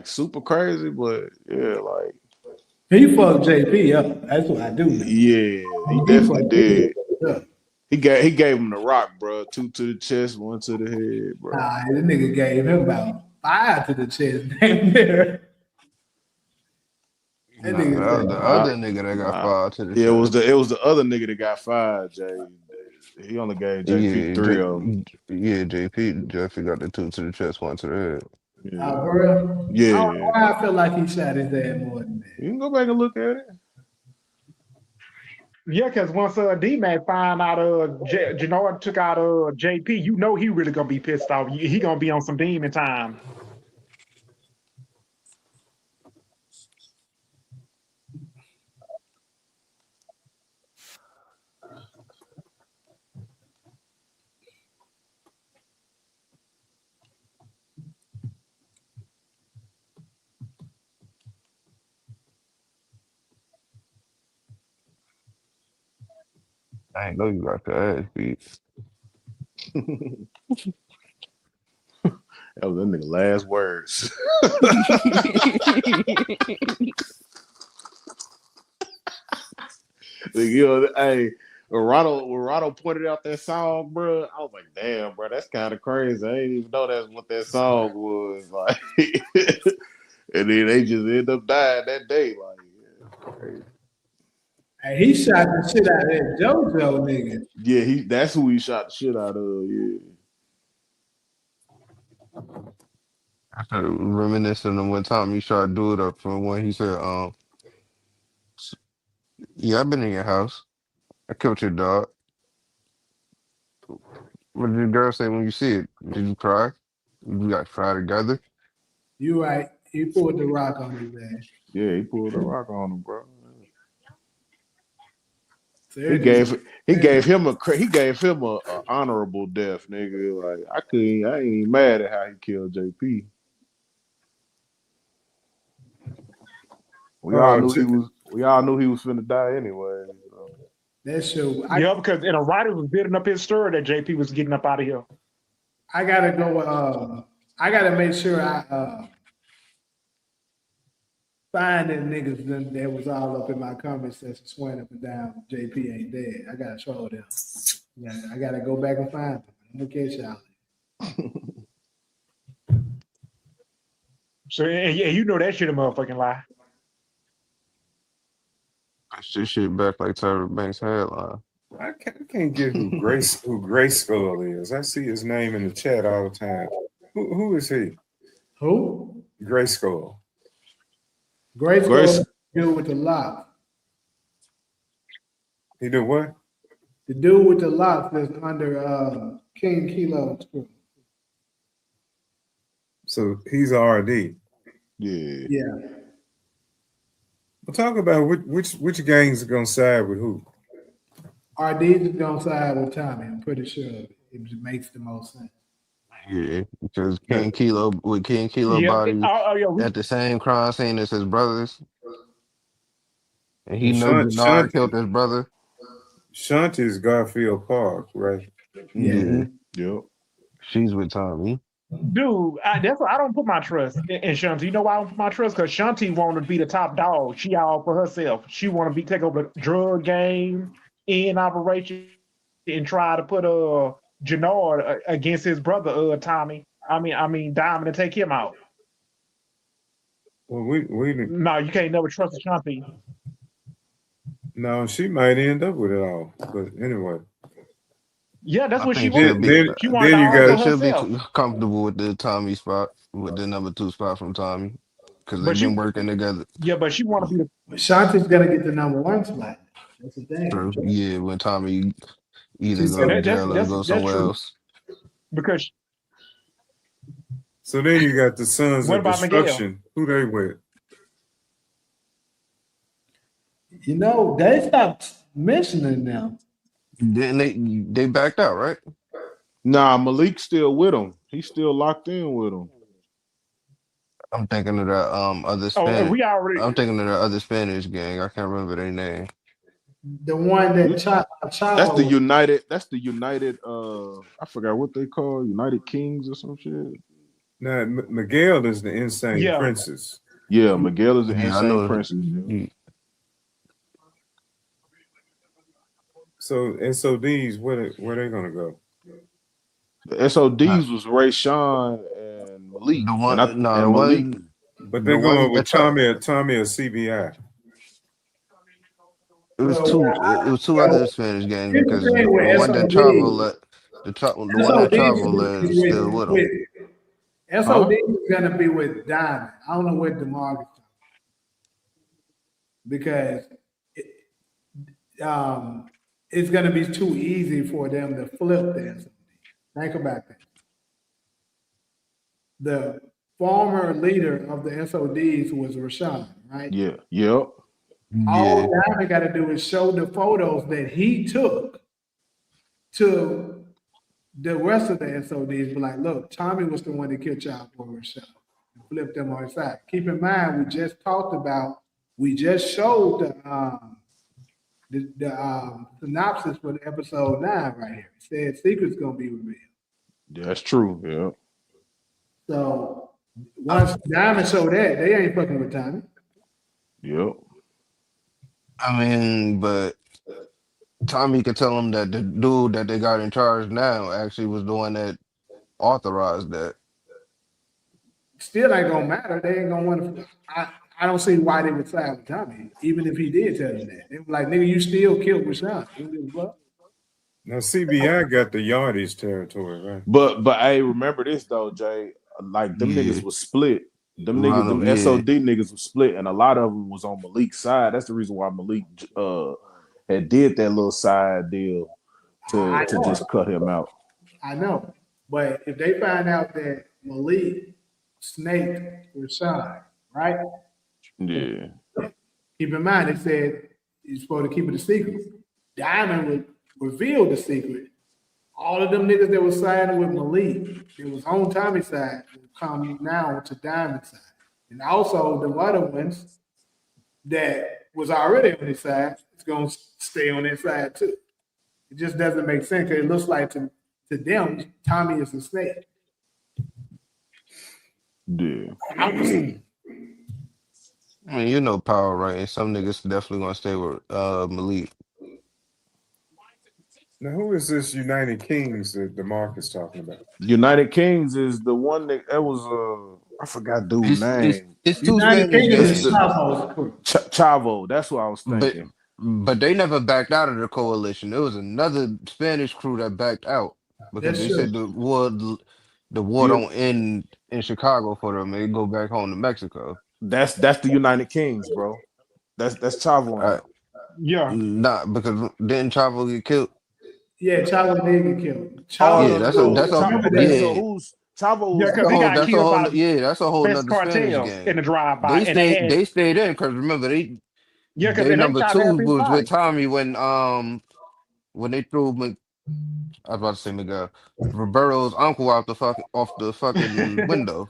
super crazy, but yeah, like he fucked JP up. That's what I do know. Yeah, he definitely did. He gave him the rock, bro. 2 to the chest, 1 to the head, bro. Nah, the nigga gave him about 5 to the chest. Damn near. The other nigga that got 5 to the chest. It was the other nigga that got 5, Jay. He only gave JP 3 of them. Yeah, JP got the 2 to the chest, 1 to the head. Yeah. Bro. Yeah. I feel like he shot his ass more than that. You can go back and look at it. Yeah, because once D-Mac find out Janoy took out JP, you know he really gonna be pissed off. He gonna be on some demon time. I ain't know you got the ass beat. That was that nigga last words. Hey, when Ronald pointed out that song, bro, I was like, damn, bro, that's kind of crazy. I didn't even know that's what that song was. Like, and then they just end up dying that day. Like, yeah, crazy. Hey, he shot the shit out of that JoJo nigga. Yeah, that's who he shot the shit out of, yeah. I started reminiscing of one time he shot dude up from when he said, yeah, I've been in your house. I killed your dog. What did the girl say when you see it? Did you cry? You got cry together? You right. He pulled the rock on his ass. Yeah, he pulled the rock on him, bro. He gave him a honorable death, nigga. Like I ain't even mad at how he killed JP. We all knew he was finna die anyway. So. That's true. Because a writer was building up his story that JP was getting up out of here. I gotta go. I gotta make sure I find them niggas that was all up in my comment section swearing up and down. JP ain't dead. I gotta troll them. Yeah, I gotta go back and find them. I'm gonna catch y'all. So yeah, you know that shit a motherfucking lie. Push this shit back like Tyra Banks' headline. I can't get who Grace Skull is. I see his name in the chat all the time. Who is he? Who? Grace Skull. Grace Skull dude with the lock. He did what? The dude with the lock that's under King Kilo's crew. So he's a RD. Yeah. Yeah. We'll talk about which gangs are gonna side with who. RD is gonna side with Tommy. I'm pretty sure it makes the most sense. Yeah, because King Kilo Yeah. body Yeah. at the same crime scene as his brothers, and he And knows Denard killed his brother. Shanti is Garfield Park, right? Yeah. Yeah, Yep. she's with Tommy. Dude, that's why I don't put my trust in Shanti. You know why I don't put my trust? Because Shanti want to be the top dog. She all for herself. She want to take over the drug game in operation and try to put Jannard against his brother Tommy. I mean Diamond to take him out. Well, we No, you can't never trust Shanti. no, she might end up with it all. But anyway, Yeah, that's I what she think she'll wanted. be. She then wanted you all I for think got she'll be herself. comfortable with the Tommy spot, with the number 2 spot from Tommy, because But they've she been working together. but she want to be the But Shanti's gonna get the number 1 spot. That's the thing. True. Yeah, when Tommy either She go said to and jail or go that's somewhere true. else. Because so then you got the Sons what of about Miguel? Destruction. Who they with? You know, they stopped mentioning them. Didn't they backed out, right? Nah, Malik's still with him. He's still locked in with him. I'm thinking of that other Oh, Spanish. we already. I'm thinking of the other Spanish gang. I can't remember their name. The one that That's the Chavo. United. That's the United. I forgot what they call United Kings or some shit. Now Miguel is the Insane Yeah. Princess. Yeah, Miguel is the Yeah, I insane know. princess. So SODs, where they gonna go? The SODs was Ray Sean and Malik. The one, and no, the Malik. one, But the they're one going with that tried. Tommy or CBI. It was two. It was two other Spanish gangs Here's the because thing the with one that SOD. the one that traveled is still with them. SOD is gonna be with Diamond. I don't know what DeMarcus because it's gonna be too easy for them to flip the SOD. Think about that. The former leader of the SODs was Rashawn, right? Yeah. Yep. All Yeah, Diamond got to do is show the photos that he took to the rest of the SODs. Be like, look, Tommy was the one that killed Child for Rashad and flipped them on his side. Keep in mind, we just showed the synopsis for the episode 9 right here. It said secrets gonna be revealed. Yeah, that's true. Yeah. So once Diamond showed that, they ain't fucking with Tommy. Yep. I mean, but Tommy could tell him that the dude that they got in charge now actually was the one that authorized that. Still ain't gonna matter. They ain't gonna want to. I don't see why they would side with Tommy, even if he did tell them that. They were like, nigga, you still killed Rashawn. Now CBI got the Yardies territory, right? But hey, remember this though, Jay. Like them Yeah. niggas was split. Them Ronald, niggas, them SOD niggas was split, and a lot of them was on Malik's side. That's the reason why Malik had did that little side deal to just cut him out. I know, but if they find out that Malik snaked Rashawn, right? Yeah. Keep in mind, it said you're supposed to keep it a secret. Diamond would reveal the secret. All of them niggas that was siding with Malik, it was on Tommy's side, will come now to Diamond's side. And also the other ones that was already on his side is going to stay on their side too. It just doesn't make sense because it looks like to them, Tommy is a snake. Yeah. I mean, you know, power, right? And some niggas definitely gonna stay with Malik. Now who is this United Kings that DeMarcus talking about? United Kings is the one that was I forgot dude's name. It's two United Spanish Kingdom gangs, is Chavo's crew. Chavo. That's what I was but thinking. they never backed out of the coalition. There was another Spanish crew that backed out because That's they said true. the war Yeah. don't end in Chicago for them. They go back home to Mexico. That's the United Kings, bro. That's Chavo. Uh, Yeah. Not because didn't Chavo get killed? Yeah, Chavo did get killed. Yeah, that's a okay. So yeah. who's Chavo? Yeah, Was because he got That's a killed whole by that's a whole best nother Spanish cartel gang. in the drive-by. They stayed in because remember yeah, because they they number tried to two have his was body. with Tommy when they threw I was about to say Miguel. Roberto's uncle off the fucking window.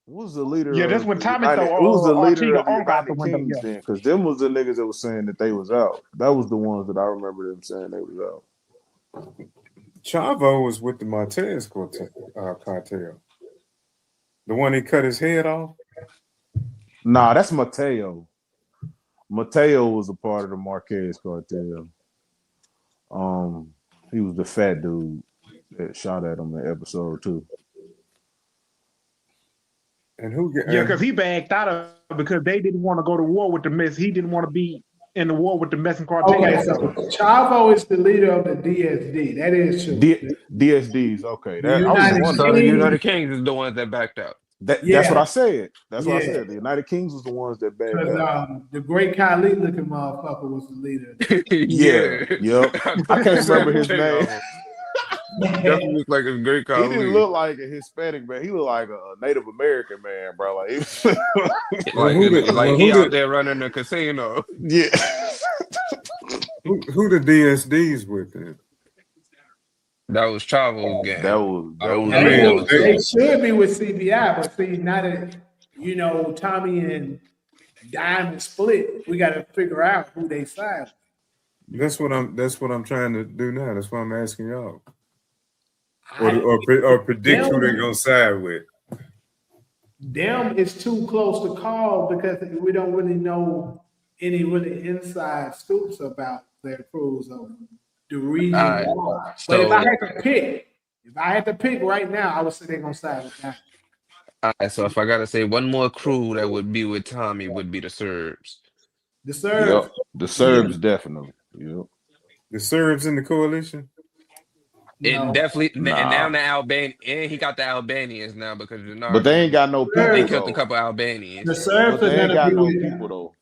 Who's the leader Yeah, that's of when the Tommy United? Who's throw the leader Ortega of the uncle out the United window. Kings Yeah. then? Because them was the niggas that was saying that they was out. That was the ones that I remember them saying they was out. Chavo was with the Martez cartel. The one he cut his head off. Nah, that's Mateo. Mateo was a part of the Marquez cartel. He was the fat dude that shot at him in episode 2. And who? Yeah, because he backed out of it because they didn't want to go to war with the mess. He didn't want to be in the war with the Mexican cartel. Okay, so Chavo is the leader of the DSD. That is true. DSDs. Okay, The that I was United wondering. So the Kings- United Kings is the ones that backed out. That's Yeah. what I said. That's what I Yeah. said. The United Kings was the ones that backed Because out. the great Kylie looking motherfucker was the leader. Yeah. Yep. I can't remember his name. Definitely looks like a great He colleague. didn't look like a Hispanic man. He looked like a Native American man, bro. Like, he out there running the casino. yeah. Who the DSDs with then? That was Chavo's game. That was They should be with CBI, but see, now that Tommy and Diamond split, we got to figure out who they side. That's what I'm trying to do now. That's why I'm asking y'all. Or predict who they're gonna side with. Them is too close to call because we don't really know any really inside scoops about their crews or the reason All right, why. so- But if I had to pick right now, I would say they're gonna side with that. All right, so if I gotta say one more crew that would be with Tommy would be the Serbs. The Serbs. Yep. The Serbs definitely. Yep. The Serbs in the coalition. And definitely, Nah. and now the Alban, and he got the Albanians now because But they ain't got no people. they killed though. a couple Albanians. The Serbs But are they ain't gonna got be no with people though.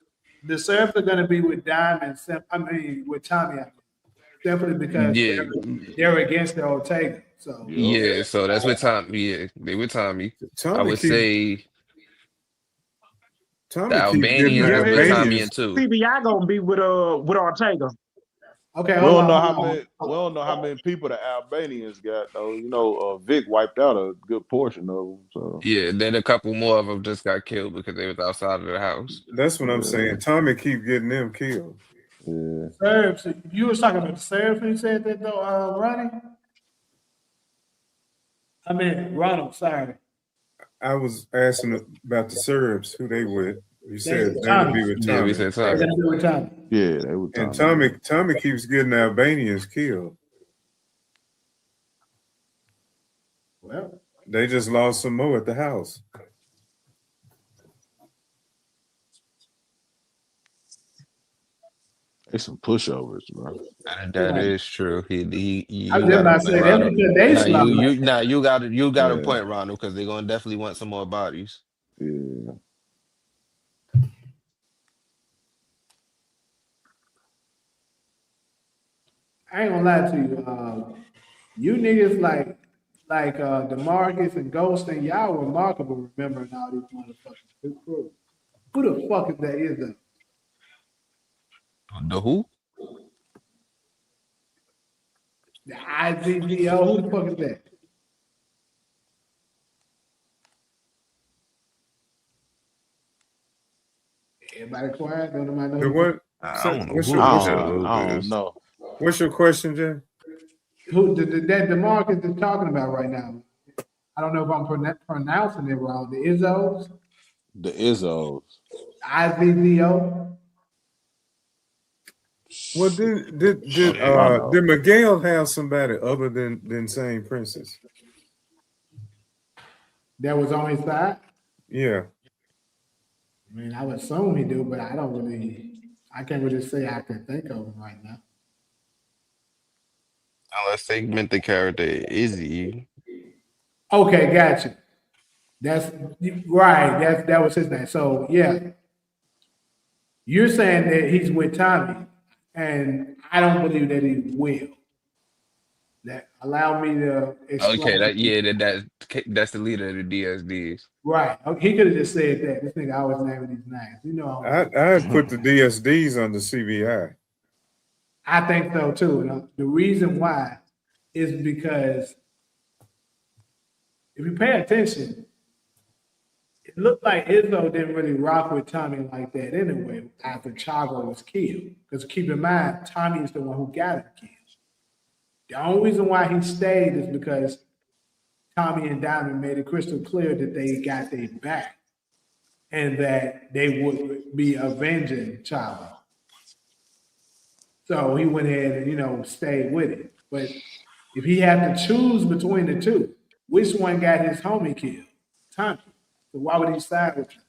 the Serbs are gonna be with Diamond. With Tommy. Simply because Yeah. they're against the Ortega. So Yeah, so that's with Tommy. Yeah, they with Tommy. I would say Tommy the keep getting Albanians the is with Tommy Albanians. and two. CBI gonna be with Ortega. okay, We hold don't on, know hold how on. many. We don't know how many people the Albanians got though. Vic wiped out a good portion of them. So Yeah, then a couple more of them just got killed because they was outside of the house. That's what I'm saying. Tommy keep getting them killed. yeah. Serbs. You was talking about the Serbs when you said that though, Ronnie? I mean Ronald, sorry. I was asking about the Serbs, who they with. You said they Tommy. would be with Yeah, Tommy. we said They're Tommy. gonna be with Tommy. Yeah, they were. And Tommy keeps getting the Albanians killed. Well, They just lost some more at the house. It's some pushovers, bro. That is true. You I was just about to say that because they slow. you got a Yeah. point, Ronald, because they're gonna definitely want some more bodies. Yeah. I ain't gonna lie to you. You niggas like DeMarcus and Ghost and y'all remarkable remembering all these motherfuckers. Good crew. Who the fuck is that? Is that? The who? The IZZO? Who the fuck is that? Everybody quiet? Don't nobody know. The what? I don't know What's who your- I what's that your- don't, I don't is. know. What's your question, Jay? Who that DeMarcus is talking about right now? I don't know if I'm pronouncing it wrong. The Izzos, The Izzos. IZZO. Well, did Miguel have somebody other than Same Princess? That was on his side. Yeah. I mean, I would assume he do, but I can't really say I can think of him right now. Unless they meant the character Izzy. Okay, gotcha. That's right. That was his name. So yeah, you're saying that he's with Tommy, and I don't believe that he will. That allow me to explain. Okay, that's the leader of the DSDs. Right. Okay, he could have just said that. This nigga always naming these names. You know. I put the DSDs under CBI. I think so too. And the reason why is because if you pay attention, it looked like Izzo didn't really rock with Tommy like that anyway after Chavo was killed. Because keep in mind, Tommy is the one who got him killed. The only reason why he stayed is because Tommy and Diamond made it crystal clear that they got their back and that they would be avenging Chavo. So he went ahead and, stayed with it. But if he had to choose between the two, which one got his homie killed? Tommy. So why would he side with him?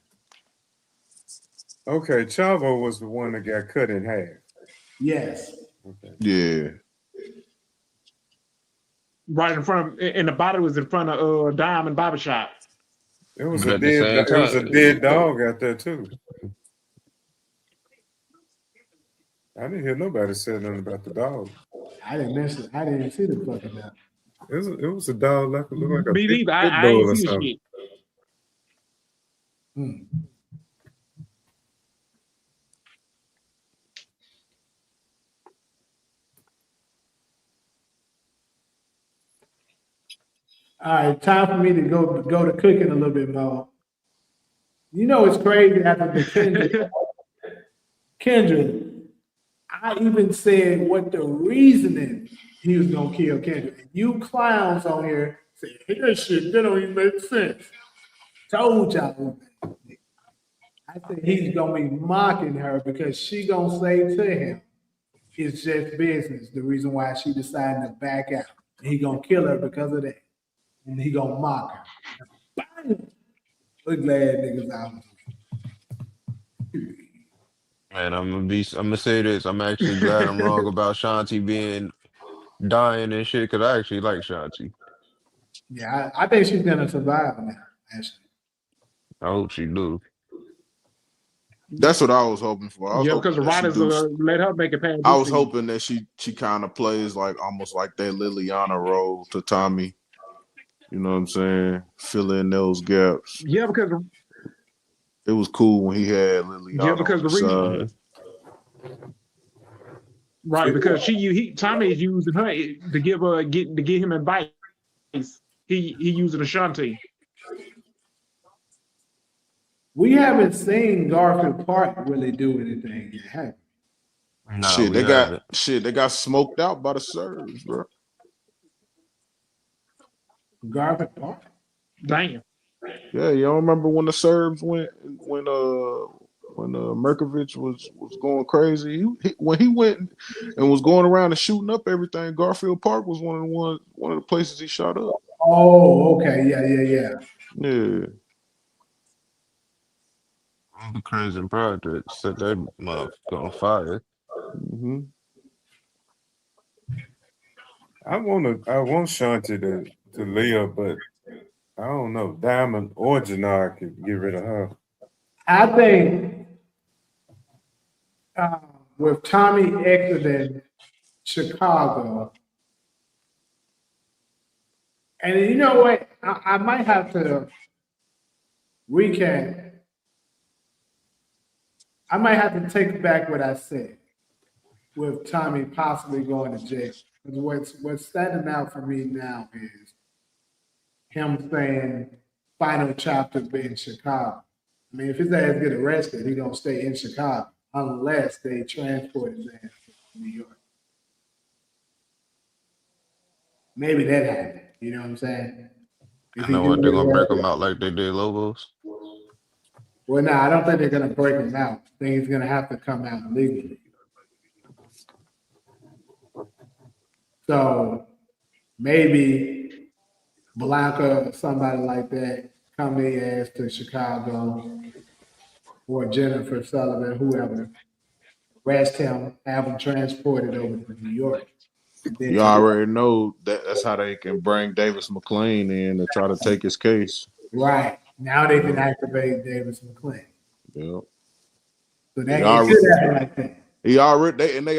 Okay, Chavo was the one that got cut in half. Yes. Okay. Yeah. Right in front of, and the body was in front of Diamond Barbershop. It was At a the same dead. It was a time. dead dog out there too. I didn't hear nobody say nothing about the dog. I didn't mention. I didn't even see the fucking dog. It was a dog looked like a Me pit neither. I bull ain't or see the something. shit. All right, time for me to go to cooking a little bit more. It's crazy after the Kendrick. I even said what the reasoning he was gonna kill Kendrick. You clowns on here say, hey, that shit, that don't even make sense. Told y'all. I said he's gonna be mocking her because she gonna say to him, it's just business. The reason why she decided to back out. He gonna kill her because of that. And he gonna mock her. Bang! Look glad niggas out. Man, I'm gonna say this. I'm actually glad I'm wrong about Shanti being dying and shit, because I actually like Shanti. Yeah, I think she's gonna survive now, actually. I hope she do. That's what I was hoping for. I was Yeah, because the hoping that she writers do. let her make it past. I this was season. hoping that she kind of plays like almost like that Liliana role to Tommy. You know what I'm saying? Fill in those gaps. Yeah, because It was cool when he had Liliana because on the the reason, side. right? Because Tommy is using her to give him advice. He using Ashanti. We haven't seen Garfield Park really do anything yet, have we? No, Shit, we haven't. they got smoked out by the Serbs, bro. Garfield Park? Damn. Yeah, you don't remember when the Serbs when Merkovich was going crazy. When he went and was going around and shooting up everything, Garfield Park was one of the places he shot up. Oh, okay. Yeah. Yeah. The Crimson Project set that motherfucker on fire. Mm-hmm. I want Shanti to live, but I don't know. Diamond or Jannar could get rid of her. I think with Tommy exiting Chicago, and you know what? I might have to recap. I might have to take back what I said with Tommy possibly going to jail. Because what's standing out for me now is him saying final chapter being Chicago. I mean, if his ass get arrested, he's gonna stay in Chicago unless they transport his ass to New York. Maybe that happened. You know what I'm saying? If I he know do what they're get gonna break arrested. them out like they did Lobos. Well, no, I don't think they're gonna break him out. I think he's gonna have to come out legally. So maybe Blanca or somebody like that come their ass to Chicago, or Jennifer Sullivan, whoever, arrest him, have him transported over to New York. You already know that's how they can bring Davis McLean in to try to take his case. Right. Now they can activate Davis McClain. Yeah. So that it could happen like that. They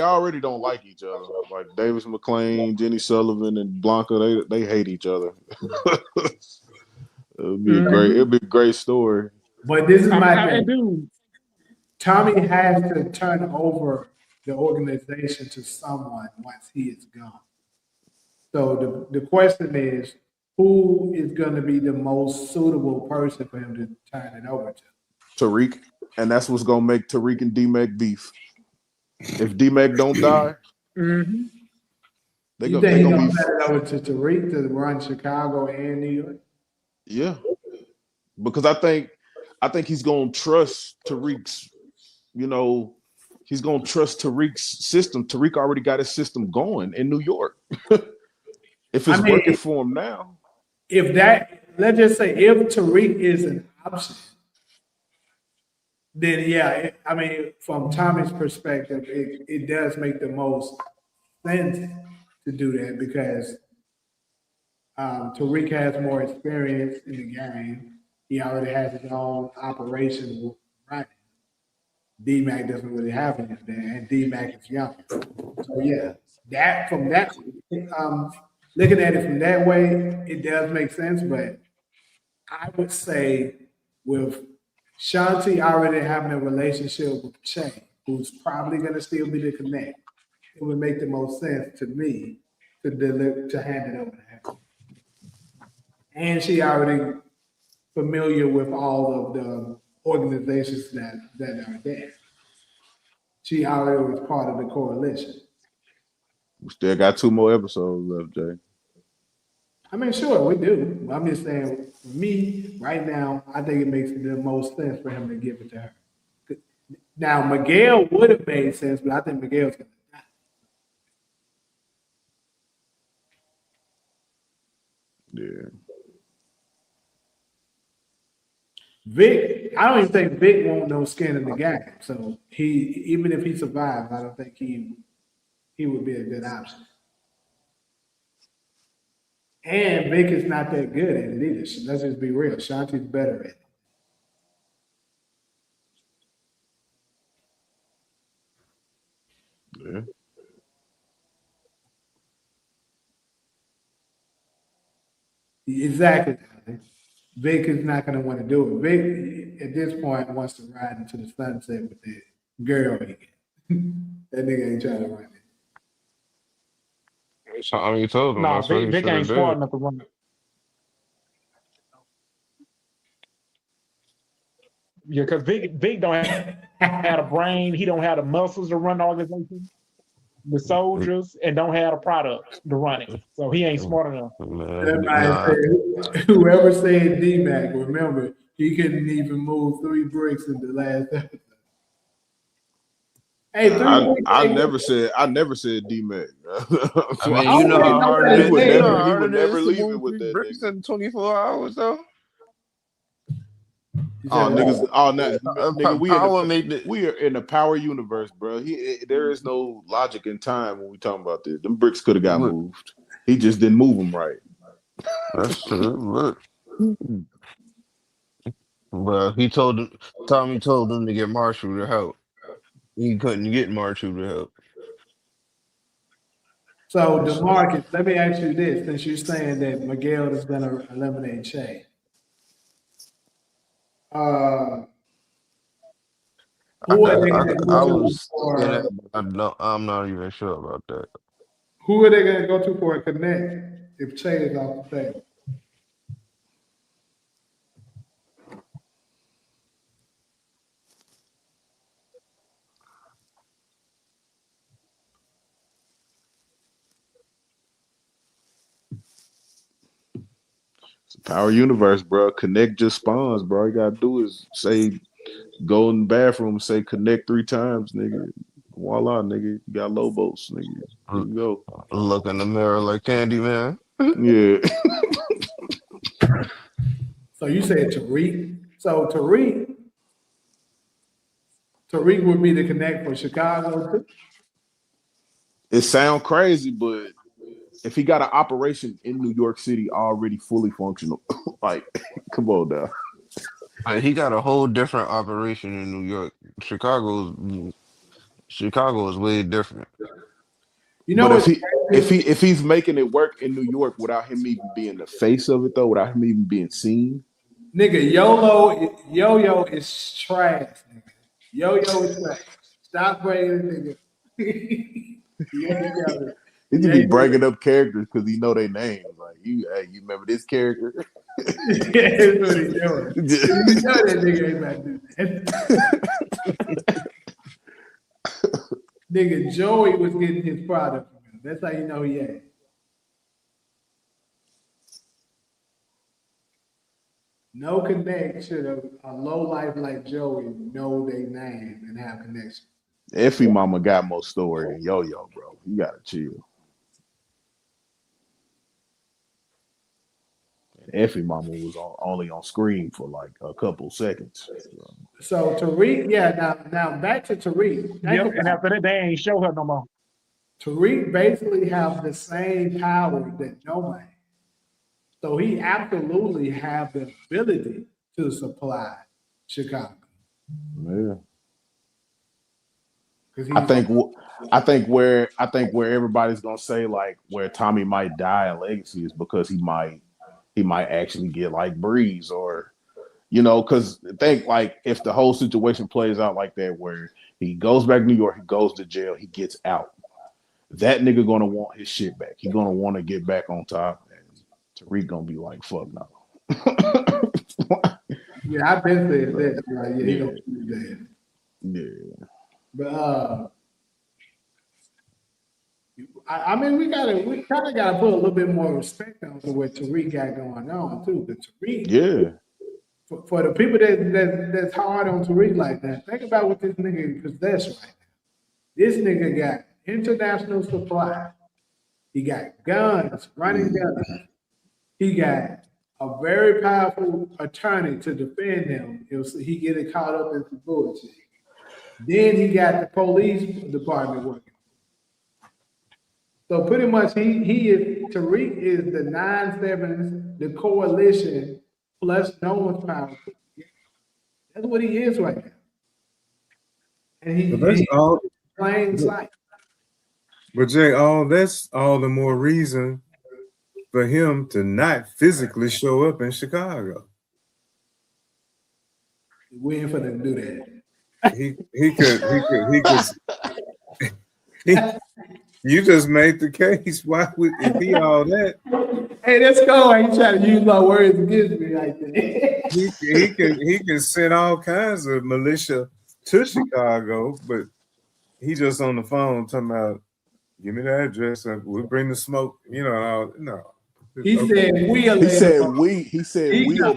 already don't like each other. Like Davis McLean, Jenny Sullivan, and Blanca, they hate each other. It'd be a great story. But this is my I thing. do. Tommy has to turn over the organization to someone once he is gone. So the question is, who is going to be the most suitable person for him to turn it over to? Tariq, and that's what's gonna make Tariq and D-Mac beef. If D-Mac don't die, Mm-hmm. they You go think they he's gonna going be to turn it over to Tariq to run Chicago and New York? yeah. Because I think he's gonna trust Tariq's, he's gonna trust Tariq's system. Tariq already got his system going in New York. If it's working for him now. Let's just say if Tariq is an option, then yeah, from Tommy's perspective, it does make the most sense to do that because Tariq has more experience in the game. He already has his own operation right. D-Mac doesn't really have any of that, and D-Mac is young. So yeah, looking at it from that way, it does make sense. But I would say with Shanti already having a relationship with Che, who's probably going to still be the connect, it would make the most sense to me to hand it over to her. And she already familiar with all of the organizations that are there. She already was part of the coalition. We still got 2 more episodes left, Jay. Sure, we do. I'm just saying, for me, right now, I think it makes the most sense for him to give it to her. Now, Miguel would have made sense, but I think Miguel's going to die. Yeah. Vic, I don't even think Vic won't no skin in the game. So even if he survives, I don't think he would be a good option. And Vic is not that good at it either. Let's just be real. Shanti's better at it. Yeah. Exactly. Vic is not going to want to do it. Vic, at this point, wants to ride into the sunset with that girl he That nigga ain't trying to run it. You told him Nah, that's what he Vic should have ain't smart did. enough to run it. Yeah, because Vic don't have a brain. He don't have the muscles to run the organization, the soldiers, and don't have the products to run it. So he ain't smart enough. Whoever said D-Mac, remember, he couldn't even move 3 bricks in the last episode. Hey, I never said D-Mac. You know how hard it is. You know how He hard would it is never to leave it move with 3 that bricks nigga. in 24 hours, though. Niggas, we are in a power universe, bro. There is no logic in time when we talking about this. Them bricks could have got moved. He just didn't move them right. That's true. Look. Well, Tommy told him to get Marshall to help. He couldn't get Marshall to help. So, DeMarcus, let me ask you this, since you're saying that Miguel is going to eliminate Che. I'm not even sure about that. Who are they going to go to for a connect if Che is off the table? It's a power universe, bro. Connect just spawns, bro. All you gotta do is go in the bathroom, say connect 3 times, nigga. Voila, nigga. You got Lobos, nigga. Here you go. Look in the mirror like Candyman. Yeah. So you said Tariq. So Tariq would be the connect for Chicago. It sounds crazy, but if he got an operation in New York City already fully functional, like, come on now. He got a whole different operation in New York. Chicago is way different. You know, but if he's making it work in New York without him even being the face of it, though, without him even being seen, nigga, Yo-Yo is trash. Nigga. Yo-Yo is trash. Stop bringing nigga. Yeah, He just be bringing up characters because he know their names. Like you remember this character? That's what he doing. You know that nigga ain't about to do that. Nigga, Joey was getting his product from him. That's how you know he had. No connect should a low life like Joey know their name and have connection. Effie Mama got more story than Yo-Yo, bro. You gotta chill. Effie Mama was only on screen for like a couple seconds. So Tariq, now back to Tariq. Yep, and after that, they ain't show her no more. Tariq basically have the same power that Joe has. So he absolutely have the ability to supply Chicago. Yeah. I I think where everybody's gonna say like where Tommy might die in Legacy is because he might actually get like Breeze or because think like if the whole situation plays out like that where he goes back to New York, he goes to jail, he gets out, that nigga gonna want his shit back. He gonna want to get back on top, and Tariq gonna be like, fuck no. Yeah, I've been saying that. Like, yeah, he don't do that. Yeah. But I mean, we kind of gotta put a little bit more respect on to what Tariq got going on too. But Tariq, Yeah. For the people that's hard on Tariq like that, think about what this nigga possess right now. This nigga got international supply. He got guns, running guns. He got a very powerful attorney to defend him if he get caught up in some bullshit. Then he got the police department working. So pretty much Tariq is the 9/7, the coalition, plus no one's power. That's what he is right now. And he's all plain sight. But Jay, that's all the more reason for him to not physically show up in Chicago. Waiting for them to do that. You just made the case. Why would it be all that? Hey, let's go. I ain't trying to use my words against me like that. He can send all kinds of militia to Chicago, but he just on the phone talking about, give me the address and we'll bring the smoke. No. He said we'll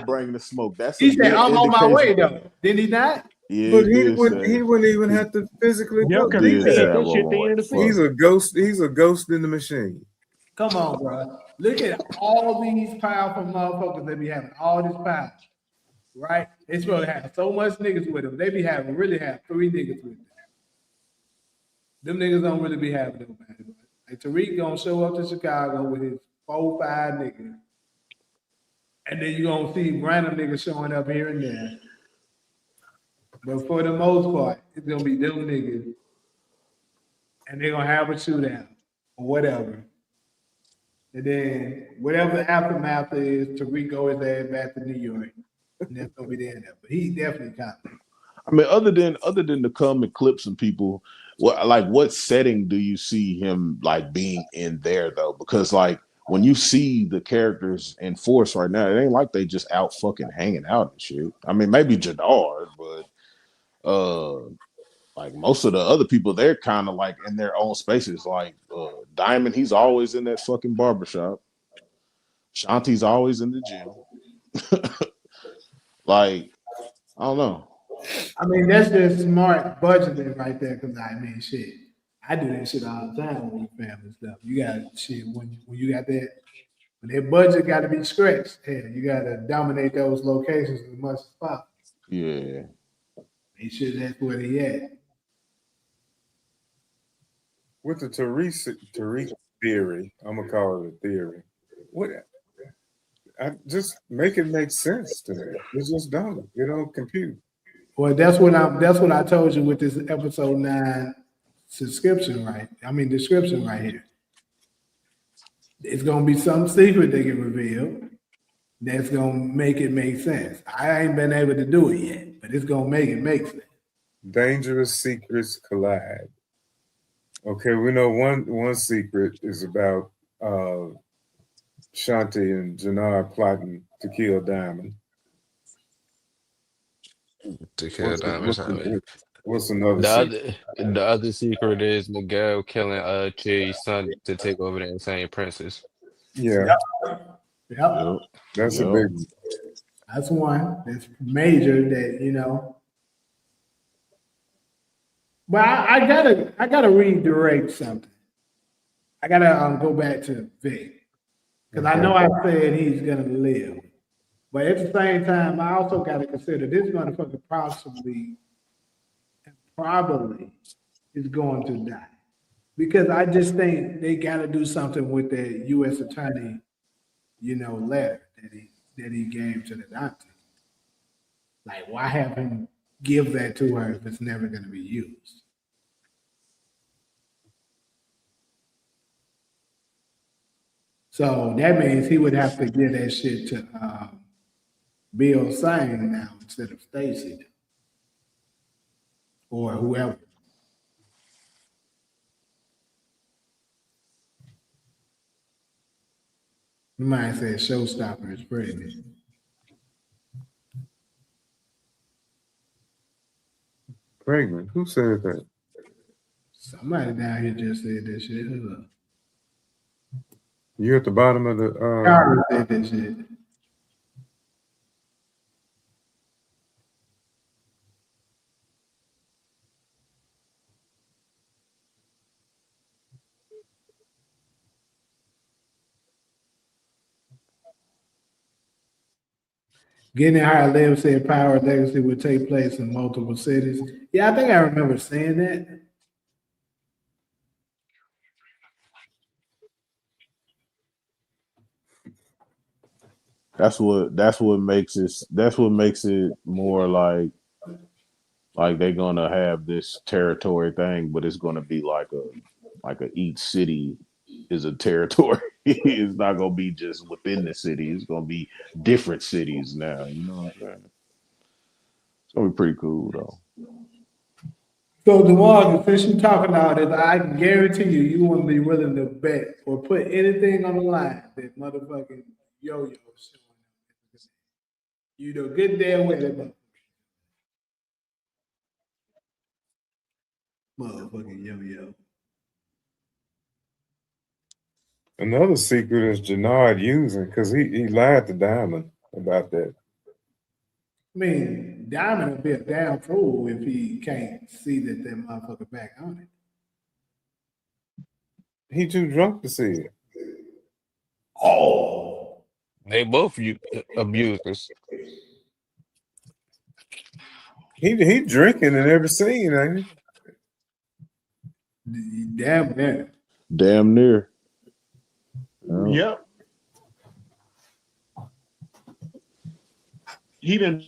bring the smoke. That's he said I'm on my way though. Did he not? Yeah, but he wouldn't even have to physically go. He's a ghost. He's a ghost in the machine. Come on, bro. Look at all these powerful motherfuckers that be having all this power, right? They supposed to have so much niggas with them. They be really have 3 niggas with them. Them niggas don't really be having them. Like Tariq gonna show up to Chicago with his 4, 5 niggas, and then you gonna see random niggas showing up here and there. But for the most part, it's gonna be them niggas, and they're gonna have a shootout or whatever. And then whatever the aftermath is, Tariq go his ass back to New York, and that's gonna be the end of it. But he's definitely coming. I mean, other than to come and clip some people, what setting do you see him like being in there though? Because like when you see the characters in Force right now, it ain't like they just out fucking hanging out and shit. I mean, maybe Jadar, but like most of the other people, they're kind of like in their own spaces. Like Diamond, he's always in that fucking barbershop. Shanti's always in the gym. Like, I don't know. I mean, that's just smart budgeting right there. Because I mean, shit, I do that shit all the time with family stuff. You got shit when you got that. When their budget got to be stretched, hey, you got to dominate those locations as much as possible. Yeah. He should. That's where he at. With the Tariq theory, I'm gonna call it a theory. What? I just make it make sense to me. It just don't. It don't compute. Well, that's what I told you with this episode 9 description right here. It's gonna be some secret they can reveal that's gonna make it make sense. I ain't been able to do it yet, but it's gonna make it make sense. Dangerous secrets collide. Okay, we know one secret is about Shanti and Jannar plotting to kill Diamond. To kill Diamond. What's another The secret? other secret is Miguel killing Chi's son to take over the insane princess. Yeah, Yep. Yep. that's a Yep. big one. That's one that's major that, you know. But I gotta redirect something. I gotta go back to Vic. Because I Okay. know I said he's gonna live. But at the same time, I also gotta consider this motherfucker probably is going to die. Because I just think they gotta do something with the US attorney, you know, letter that he gave to the doctor. Like, why have him give that to her if it's never gonna be used? So that means he would have to give that shit to Bill Sane now instead of Stacy or whoever. You might say Showstopper is pregnant. Pregnant? Who said that? Somebody down here just said that shit. Hold You at the bottom of the Carter said that shit. Getting Higher Live said Power Legacy would take place in multiple cities. Yeah, I think I remember saying that. That's what makes it more like they're gonna have this territory thing, but it's gonna be like a each city is a territory. It's not gonna be just within the city. It's gonna be different cities now. You know what I'm saying? It's gonna be pretty cool though. So DeMarcus, since you talking all this, I can guarantee you, you wouldn't be willing to bet or put anything on the line that motherfucking yo-yo is showing up. You know, good damn well that motherfucking yo-yo. another secret is Jannard using because he lied to Diamond about that. I mean, Diamond would be a damn fool if he can't see that motherfucker back on it. He too drunk to see it. Oh, They both abusers. He drinking in every scene, ain't damn man. Damn near. Yep. He been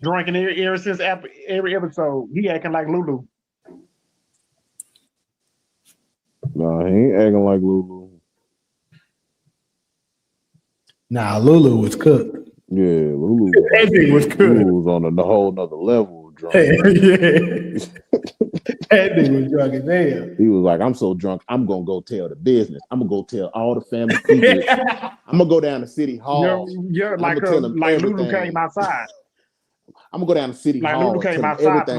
drinking ever since every episode. He acting like Lulu. No, he ain't acting like Lulu. Nah, Lulu was cooked. Yeah, Lulu. That thing was cooked. Lulu was on a whole nother level of drunk. Yeah. That nigga was drunk as hell. He was like, I'm so drunk, I'm gonna go tell the business. I'm gonna go tell all the family secrets. I'm gonna go down to City Hall. Yeah, like Lulu came outside. I'm gonna go down to City Like Hall. Lulu came outside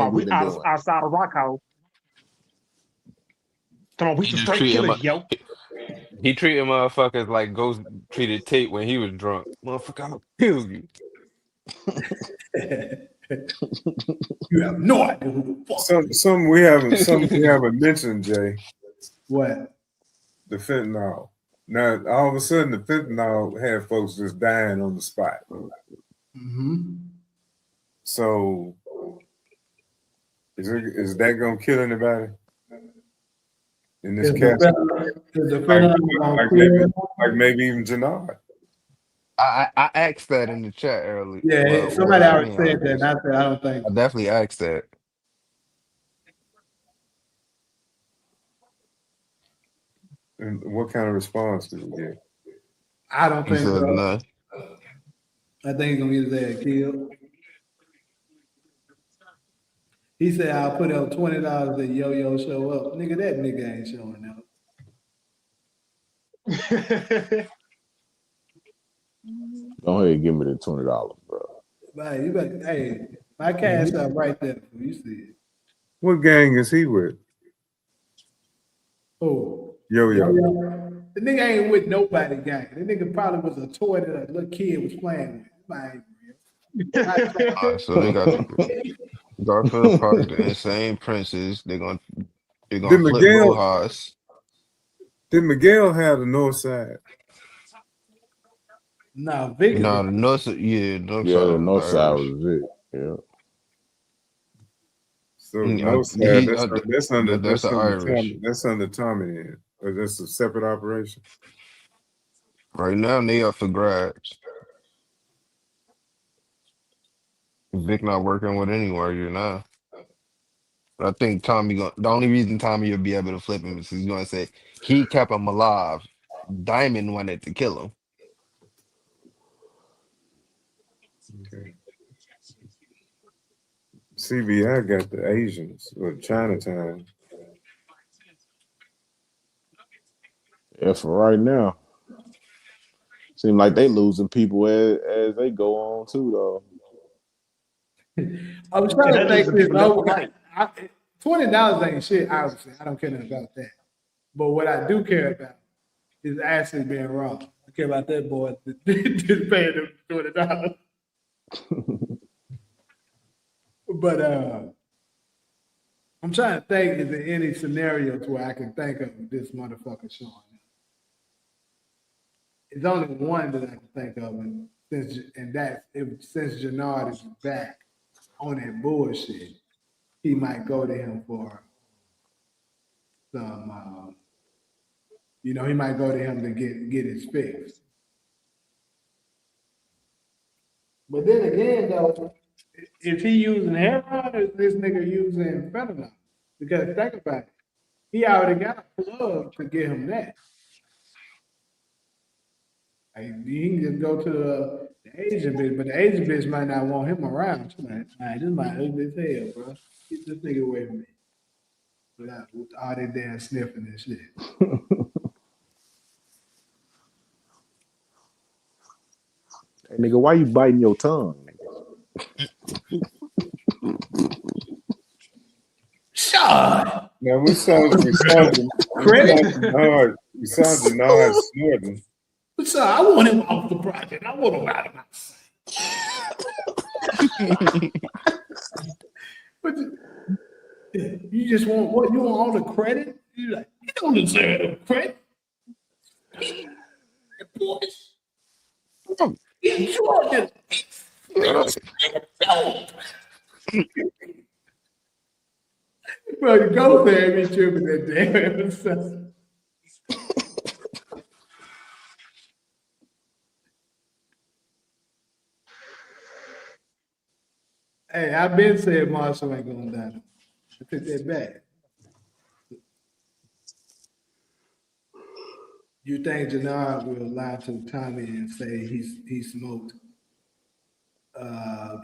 outside of Rocco. Come on, we some straight killers, yo. He treated motherfuckers like Ghost treated Tate when he was drunk. Motherfucker, I'll kill you. You have no idea who the fuck. Some we haven't mentioned, Jay. What? The fentanyl. Now all of a sudden the fentanyl had folks just dying on the spot. Mm-hmm. So is that gonna kill anybody in this case? Like maybe even Jannard. I asked that in the chat earlier. Yeah, somebody already said that. And I said I don't think. I definitely asked that. And what kind of response did we get? I don't think so. No. I think he's gonna get his ass killed. He said, "I'll put up $20 that Yo-Yo show up." Nigga, that nigga ain't showing up. Go ahead and give me the $20, bro. Man, you better, hey, my cash up right there. You see it. What gang is he with? Oh, Yo-Yo. The nigga ain't with nobody, gang. The nigga probably was a toy that a little kid was playing with. Man, So they got the Garfield Park, the Insane Princess. They're gonna Did flip Miguel Rojas. have the north side? nah, Vic is No, the north, north Yeah, side the was north the side Irish. was it. Yeah. So north side, that's under that's the Irish. Tommy. That's under Tommy then. Or that's a separate operation. Right now, they up for grabs. Vic not working with anywhere you now. But I think the only reason Tommy will be able to flip him is he's gonna say he kept him alive. Diamond wanted to kill him. Okay. CBI got the Asians or Chinatown. Yeah, for right now. Seem like they losing people as they go on too, though. I was trying to think this over. Right. $20 ain't shit, obviously. I don't care nothing about that. But what I do care about is Ashley being wrong. I care about that boy just paying him $20. But I'm trying to think, is there any scenarios where I can think of this motherfucker showing up? It's only one that I can think of, and since Jannard is back on that bullshit, he might go to him for some, he might go to him to get his fix. But then again, though, is he using heroin or is this nigga using fentanyl? Because think about it, he already got a plug to get him that. Like, he can just go to the Asian bitch, but the Asian bitch might not want him around. She's like, man, this might ugly as hell, bro. Get this nigga away from me. With all that damn sniffing and shit. Hey, nigga, why you biting your tongue? Shut. Now we saw Jannard snorting. So I want him off the project. I want him out of my sight. But you just want what? You want all the credit? You like, you don't deserve the credit. Boys. You are just bro, you go there and be tripping that damn episode. Hey, I've been saying Marshall ain't gonna die. I took that back. You think Jannard will lie to Tommy and say he smoked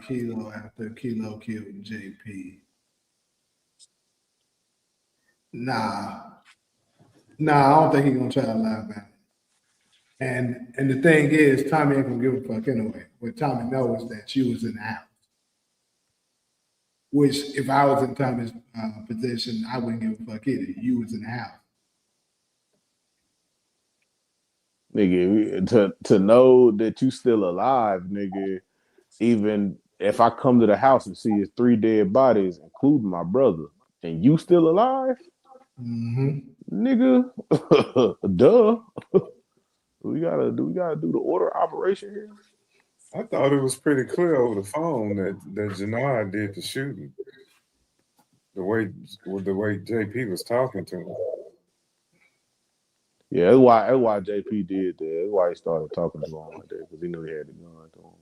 Kilo after Kilo killed JP? Nah, I don't think he's gonna try to lie about it. And the thing is, Tommy ain't gonna give a fuck anyway. What Tommy knows that you was in the house. Which, if I was in Tommy's position, I wouldn't give a fuck either. You was in the house. Nigga, to know that you still alive, nigga, even if I come to the house and see his 3 dead bodies, including my brother, and you still alive, nigga, duh. We gotta do the order operation here. I thought it was pretty clear over the phone that Jannard did the shooting. The way JP was talking to him. Yeah, that's why JP did that. That's why he started talking to him like that, because he knew he had the gun to him.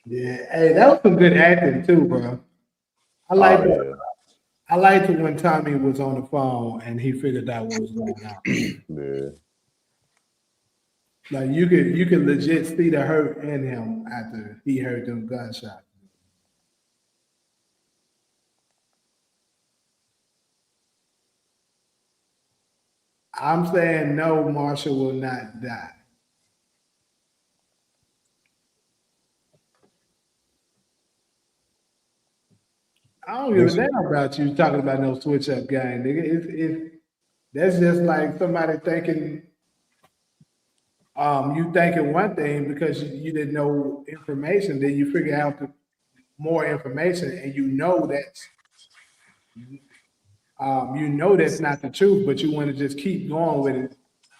Yeah, hey, that was some good acting too, bro. I like that. Yeah. I liked it when Tommy was on the phone and he figured out what was going on. Yeah. Like you could legit see the hurt in him after he heard them gunshots. I'm saying no, Marshall will not die. I don't give a damn about you talking about no switch up game, nigga. That's just like somebody thinking you thinking one thing because you didn't know information, then you figure out more information and you know that's not the truth, but you want to just keep going with it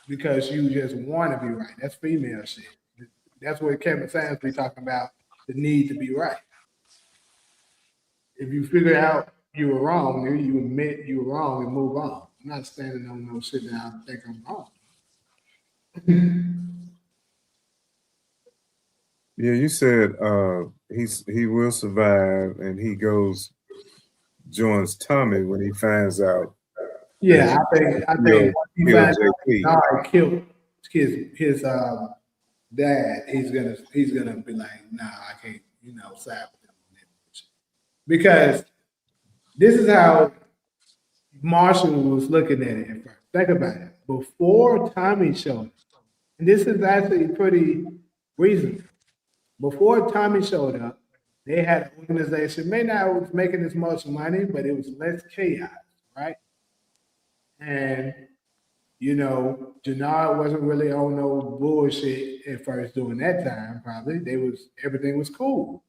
because you just want to be right. That's female shit. That's what Kevin Samuels be talking about, the need to be right. If you figure out you were wrong, then you admit you were wrong and move on. I'm not standing on no sit down and think I'm wrong. Yeah, you said he will survive, and he joins Tommy when he finds out. Yeah, I think once he finds out Bernard killed his dad, he's gonna be like, nah, I can't, side with him on that. Because this is how Marshall was looking at it at first. Think about it. Before Tommy showed up, and this is actually pretty reasonable. Before Tommy showed up, they had an organization, may not was making as much money, but it was less chaos, right? And Jannard wasn't really on no bullshit at first during that time, probably. Everything was cool.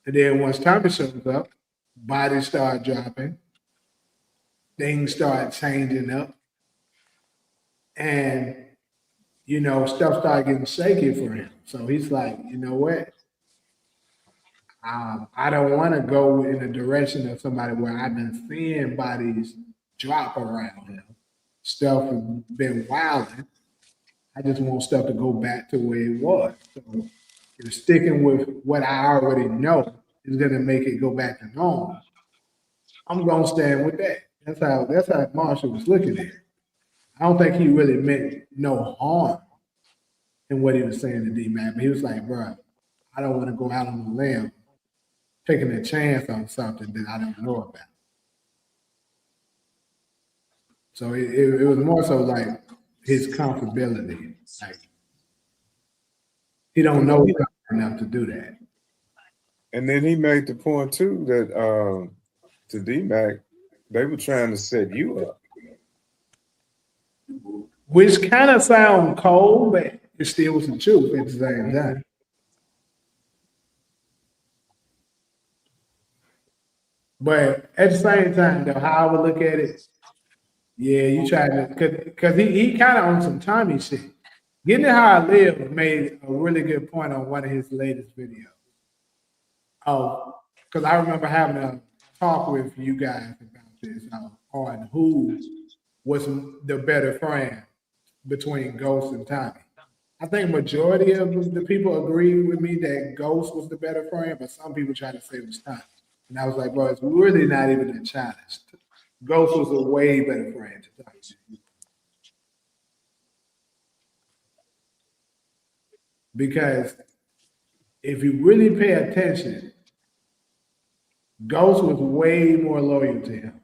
And then once Tommy shows up, bodies start dropping, things start changing up, and stuff started getting shaky for him. So he's like, you know what? I don't want to go in the direction of somebody where I've been seeing bodies drop around him. Stuff has been wilding. I just want stuff to go back to where it was. So if sticking with what I already know is going to make it go back to normal, I'm going to stand with that. That's how Marshall was looking at it. I don't think he really meant no harm in what he was saying to D-Man, but he was like, bro, I don't want to go out on the limb taking a chance on something that I don't know about. So it was more so like his comfortability. Like he don't know enough to do that. And then he made the point too that to D-Mac, they were trying to set you up. Which kind of sound cold, but it still was the truth at the same time. But at the same time, though, how I would look at it, yeah, you try to, because he kind of on some Tommy shit. Getting It How I Live made a really good point on one of his latest videos. Because I remember having a talk with you guys about this on who was the better friend between Ghost and Tommy. I think majority of the people agree with me that Ghost was the better friend, but some people try to say it was Tommy. And I was like, bro, it's really not even a challenge. Ghost was a way better friend to Tommy. Because if you really pay attention, Ghost was way more loyal to him.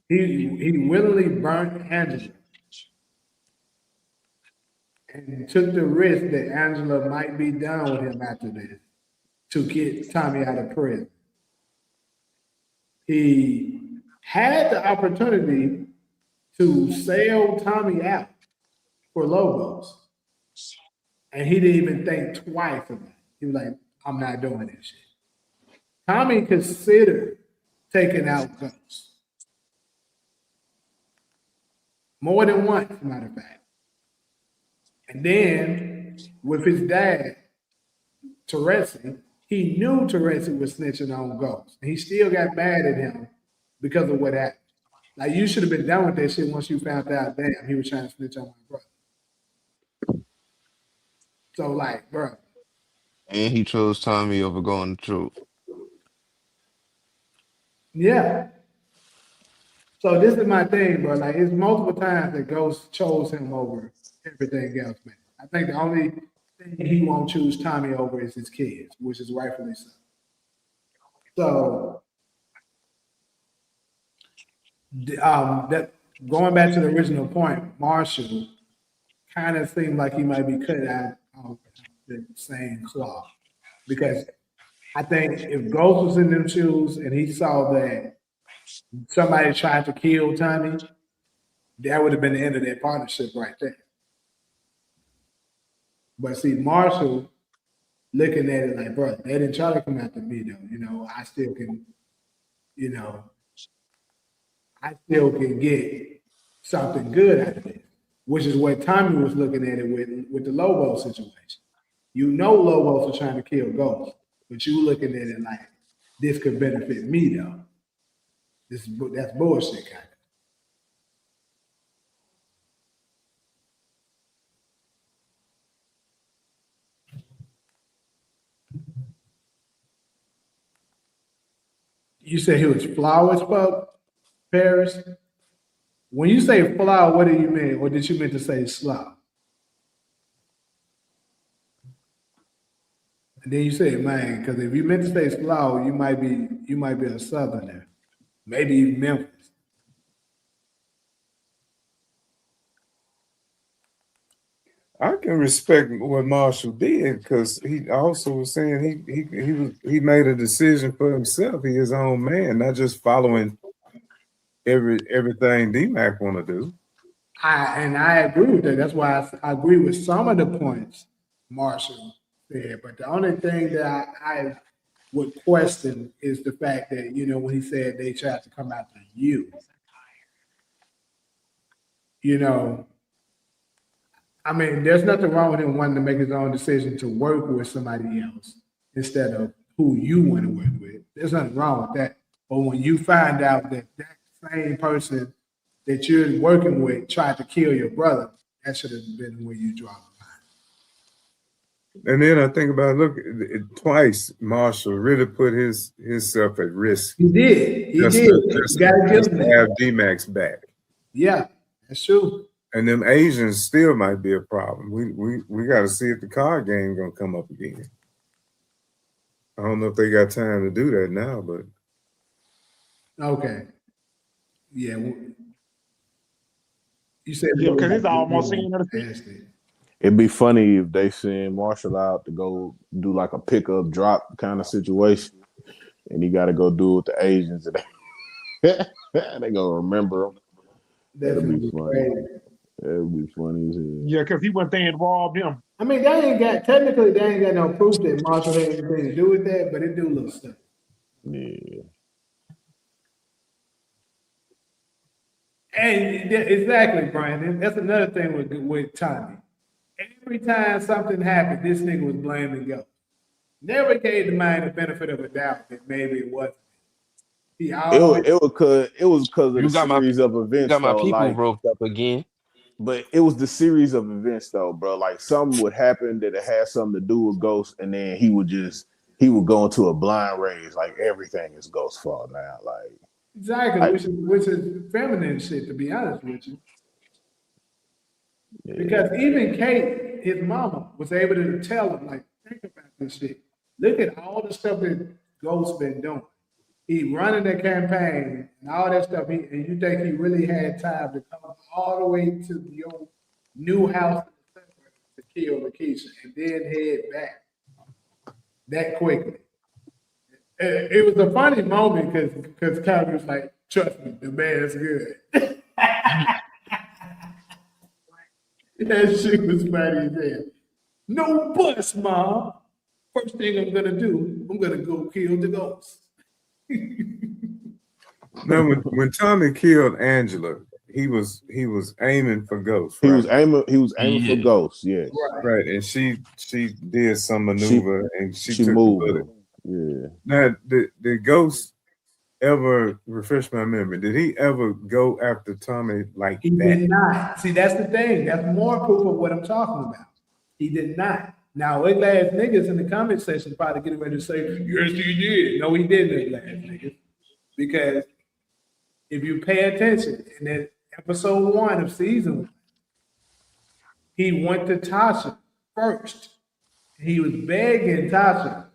He willingly burnt Angela and took the risk that Angela might be done with him after this to get Tommy out of prison. He had the opportunity to sell Tommy out for Logos. And he didn't even think twice about it. He was like, I'm not doing this shit. Tommy considered taking out Ghost. More than once, as a matter of fact. And then with his dad, Teresi, he knew Teresi was snitching on Ghost. And he still got mad at him because of what happened. Like, you should have been done with that shit once you found out, damn, he was trying to snitch on my brother. So, like, bro. And he chose Tommy over going the truth. Yeah. So this is my thing, bro. Like it's multiple times that Ghost chose him over everything else, man. I think the only thing he won't choose Tommy over is his kids, which is rightfully so. So that going back to the original point, Marshall kind of seemed like he might be cut out of the same cloth because I think if Ghost was in them shoes and he saw that somebody tried to kill Tommy, that would have been the end of their partnership right there. But see, Marshall looking at it like, bro, they didn't try to come after me though. You know, I still can, you know, I still can get something good out of this, which is what Tommy was looking at it with the Lobo situation. You know, Lobos are trying to kill Ghost, but you looking at it like this could benefit me though. That's bullshit kind of. You said he was flowers, Paris? When you say flower, what do you mean? Or did you mean to say slow? And then you say, man, because if you meant to say slow, you might be a southerner. Maybe even Memphis. I can respect what Marshall did because he also was saying he made a decision for himself. He his own man, not just following everything D-Mac want to do. I agree with that. That's why I agree with some of the points Marshall said. But the only thing that I would question is the fact that, you know, when he said they tried to come after you, you know, I mean, there's nothing wrong with him wanting to make his own decision to work with somebody else instead of who you want to work with. There's nothing wrong with that. But when you find out that that same person that you're working with tried to kill your brother, that should have been where you draw the line. And then I think about, look, twice Marshall really put himself at risk. He did. He just did. to have D-Mac's back. Yeah, that's true. And them Asians still might be a problem. We got to see if the card game gonna come up again. I don't know if they got time to do that now, but okay, yeah. You said because it's almost seen another thing. It'd be funny if they send Marshall out to go do like a pickup drop kind of situation, and he got to go do it with the Asians, and they gonna remember him. That'd be funny. Crazy. That'd be funny as hell. Yeah, because he went there and robbed him. I mean, they ain't got no proof that Marshall had anything to do with that, but it do look stuff. Yeah. And exactly, Brandon. That's another thing with Tommy. Every time something happened, this nigga was blaming Ghost. Never gave the man the benefit of a doubt that maybe it wasn't. It was because of the series of events. Got my though, people like, roped up again. But it was the series of events, though, bro. Like something would happen that it had something to do with Ghost, and then he would go into a blind rage, like everything is Ghost's fault now. Like exactly, which is feminine shit, to be honest with you. Yeah. Because even Kate, his mama, was able to tell him, like, think about this shit. Look at all the stuff that Ghost's been doing. He running the campaign and all that stuff. And you think he really had time to come all the way to your new house to kill Lakeisha and then head back that quickly? It was a funny moment because Kyrie was like, trust me, the man's good. That shit was funny as hell. No bus, Mom. First thing I'm gonna do, I'm gonna go kill the Ghost. Now, when Tommy killed Angela, he was aiming for Ghost. Right? He was aiming for Ghost. Yes, right. And she did some maneuver and she took moved. The bullet. Yeah. Now, did Ghost ever refresh my memory? Did he ever go after Tommy like he that? He did not. See, that's the thing. That's more proof of what I'm talking about. He did not. Now, ugly-ass niggas in the comment section probably getting ready to say, yes, he did. No, he didn't, ugly-ass niggas. because if you pay attention in that episode 1 of season 1, he went to Tasha first. He was begging Tasha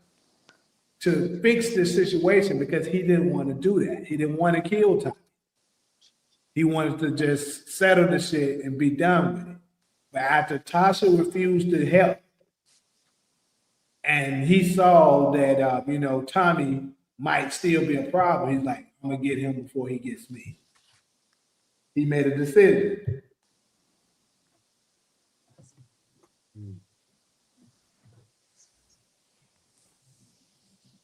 to fix this situation because he didn't want to do that. He didn't want to kill Tommy. He wanted to just settle the shit and be done with it. But after Tasha refused to help, and he saw that Tommy might still be a problem, he's like, I'm gonna get him before he gets me. He made a decision.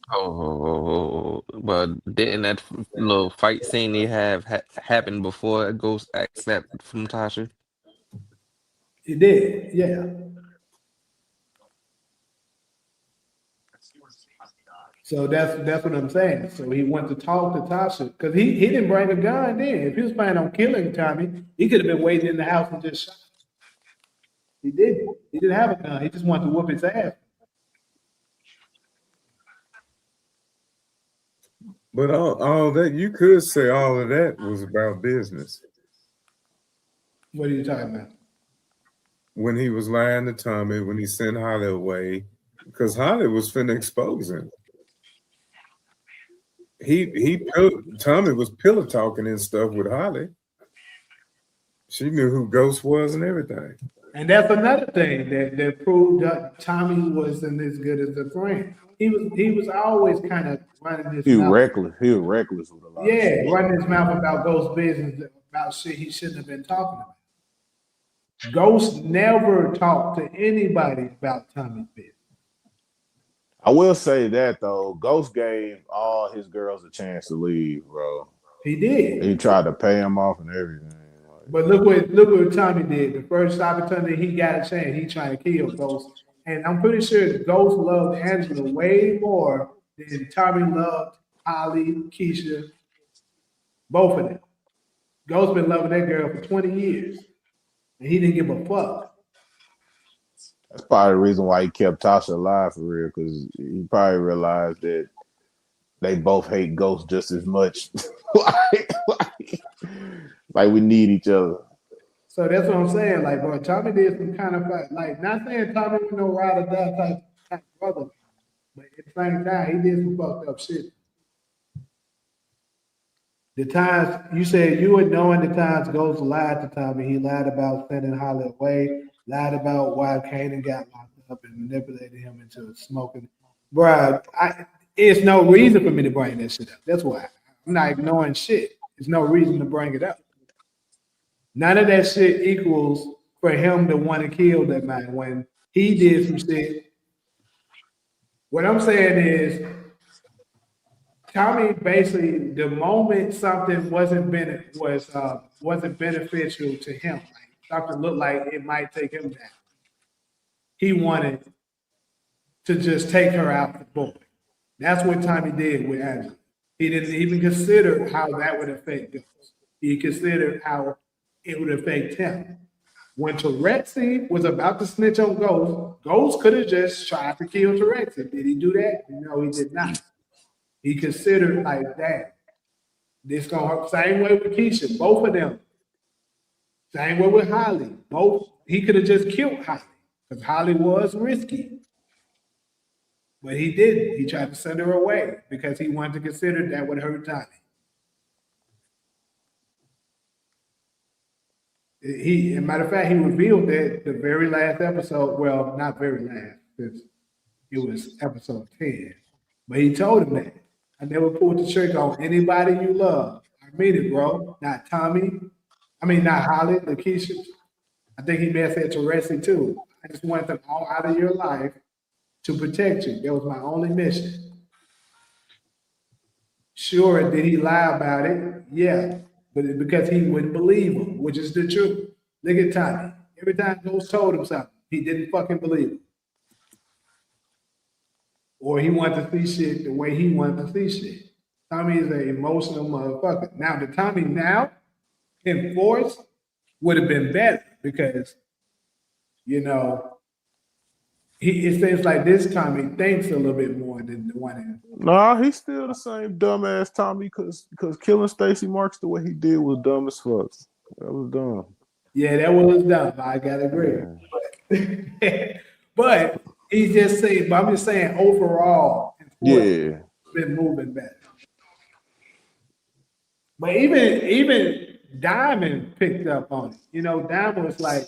Oh, but didn't that little fight scene they have happened before Ghost accept from Tasha? He did, yeah. So that's what I'm saying. So he went to talk to Tasha because he didn't bring a gun then. If he was planning on killing Tommy, he could have been waiting in the house and just shot. He didn't. He didn't have a gun. He just wanted to whoop his ass. But all that, you could say all of that was about business. What are you talking about? When he was lying to Tommy, when he sent Holly away, because Holly was finna expose him. Tommy was pillow talking and stuff with Holly. She knew who Ghost was and everything. And that's another thing that proved that Tommy wasn't as good as a friend. He was always kind of running his mouth. He was reckless with a lot of shit. Running his mouth about Ghost business, about shit he shouldn't have been talking about. Ghost never talked to anybody about Tommy's business. I will say that though, Ghost gave all his girls a chance to leave, bro. He did. He tried to pay him off and everything. But look what Tommy did. The first opportunity he got a chance, he tried to kill Ghost. And I'm pretty sure Ghost loved Angela way more than Tommy loved Holly, Keisha, both of them. Ghost been loving that girl for 20 years. And he didn't give a fuck. That's probably the reason why he kept Tasha alive for real, because he probably realized that they both hate Ghost just as much. like we need each other. So that's what I'm saying. Like, bro, Tommy did some kind of like, not saying Tommy was no ride or die type brother, but at the same time, he did some fucked up shit. The times you said you were knowing the times Ghost lied to Tommy. He lied about sending Holly away, lied about why Kanan got locked up and manipulated him into smoking. Bruh, it's no reason for me to bring that shit up. That's why. I'm not ignoring shit. There's no reason to bring it up. None of that shit equals for him to want to kill that man when he did some shit. What I'm saying is, Tommy basically, the moment something wasn't beneficial to him, like something looked like it might take him down, he wanted to just take her out the board. That's what Tommy did with Angela. He didn't even consider how that would affect Ghost. He considered how it would affect him. When Terexi was about to snitch on Ghost, Ghost could have just tried to kill Terexi. Did he do that? No, he did not. He considered like that. This gonna hurt. Same way with Keisha, both of them. Same way with Holly. Both. He could have just killed Holly because Holly was risky. But he didn't. He tried to send her away because he wanted to consider that would hurt Tommy. As a matter of fact, he revealed that the very last episode. Well, not very last, because it was episode 10. But he told him that. I never pulled the trigger on anybody you love. I mean it, bro. Not Tommy. Not Holly, Lakeisha. I think he may have said Teresi too. I just wanted them all out of your life to protect you. That was my only mission. Sure, did he lie about it? Yeah. But it's because he wouldn't believe him, which is the truth. Look at Tommy. Every time Ghost told him something, he didn't fucking believe him. Or he wanted to see shit the way he wanted to see shit. Tommy is an emotional motherfucker. Now, the Tommy now in Force would have been better because, it seems like this time he thinks a little bit more than the one in. Nah, he's still the same dumbass Tommy because killing Stacey Marks the way he did was dumb as fuck. That was dumb. Yeah, that was dumb. I gotta agree. But he's just saying, but I'm just saying overall, Yeah. been moving better. But even Diamond picked up on it. You know, Diamond was like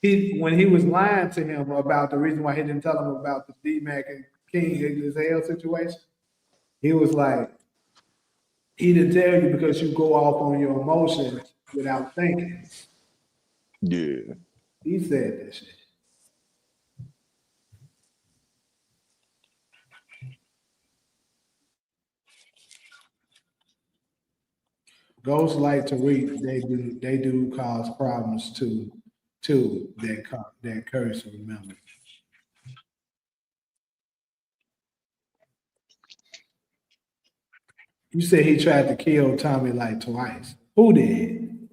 when he was lying to him about the reason why he didn't tell him about the D-Mac and King Giselle situation. He was like, he didn't tell you because you go off on your emotions without thinking. Yeah. He said that shit. Ghosts like to read. They do cause problems too. That curse. Remember. You said he tried to kill Tommy like twice. Who did?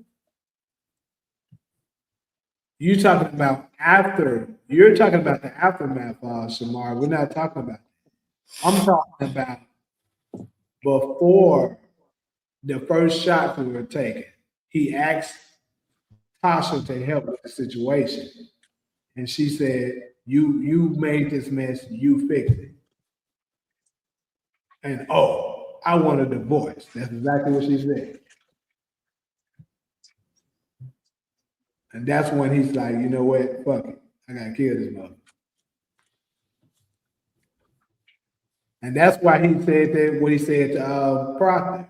You talking about after? You're talking about the aftermath, Shamar. We're not talking about that. I'm talking about before the first shots were taken. He asked Tasha to help with the situation, and she said, "You made this mess. You fix it." And oh, I want a divorce. That's exactly what she said. And that's when he's like, you know what? Fuck it. I gotta kill this mother. And that's why he said that what he said to Proctor.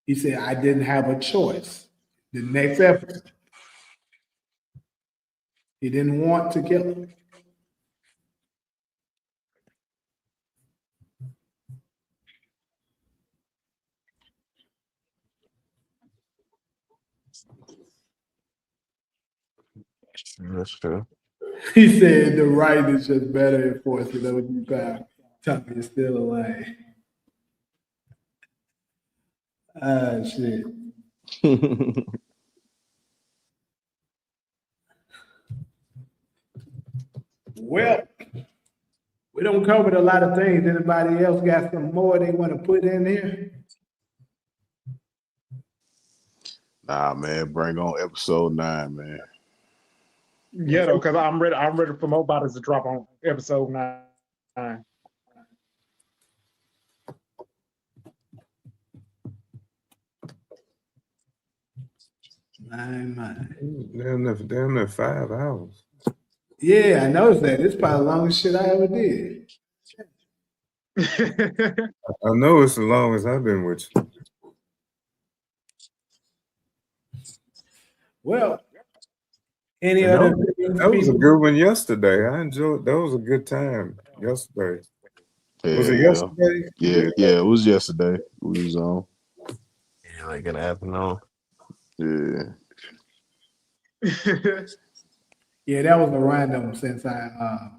He said, I didn't have a choice. The next episode. He didn't want to kill him. That's true. He said the right is just better enforced than OG power. Tommy is still alive. Ah, shit. Well, we don't cover a lot of things. Anybody else got some more they want to put in here? Nah, man, bring on episode 9, man. Yeah, though, because I'm ready for more bodies to drop on episode 9. My. Damn near 5 hours. Yeah, I noticed that. It's probably the longest shit I ever did. I know it's the longest I've been with you. Well, any other that was a good one yesterday. I enjoyed. That was a good time yesterday. Yeah, was it yesterday? Yeah, it was yesterday. We was on. Yeah, like an afternoon. Yeah. Yeah, that was a random since I,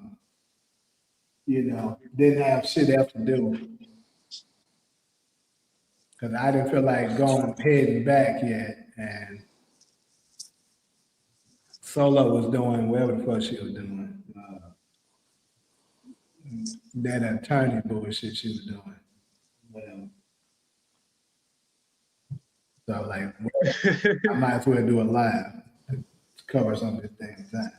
didn't have shit else to do. Because I didn't feel like heading back yet. And Solo was doing whatever the fuck she was doing. That attorney bullshit she was doing. Whatever. So, like, I might as well do it live to cover some of this damn time.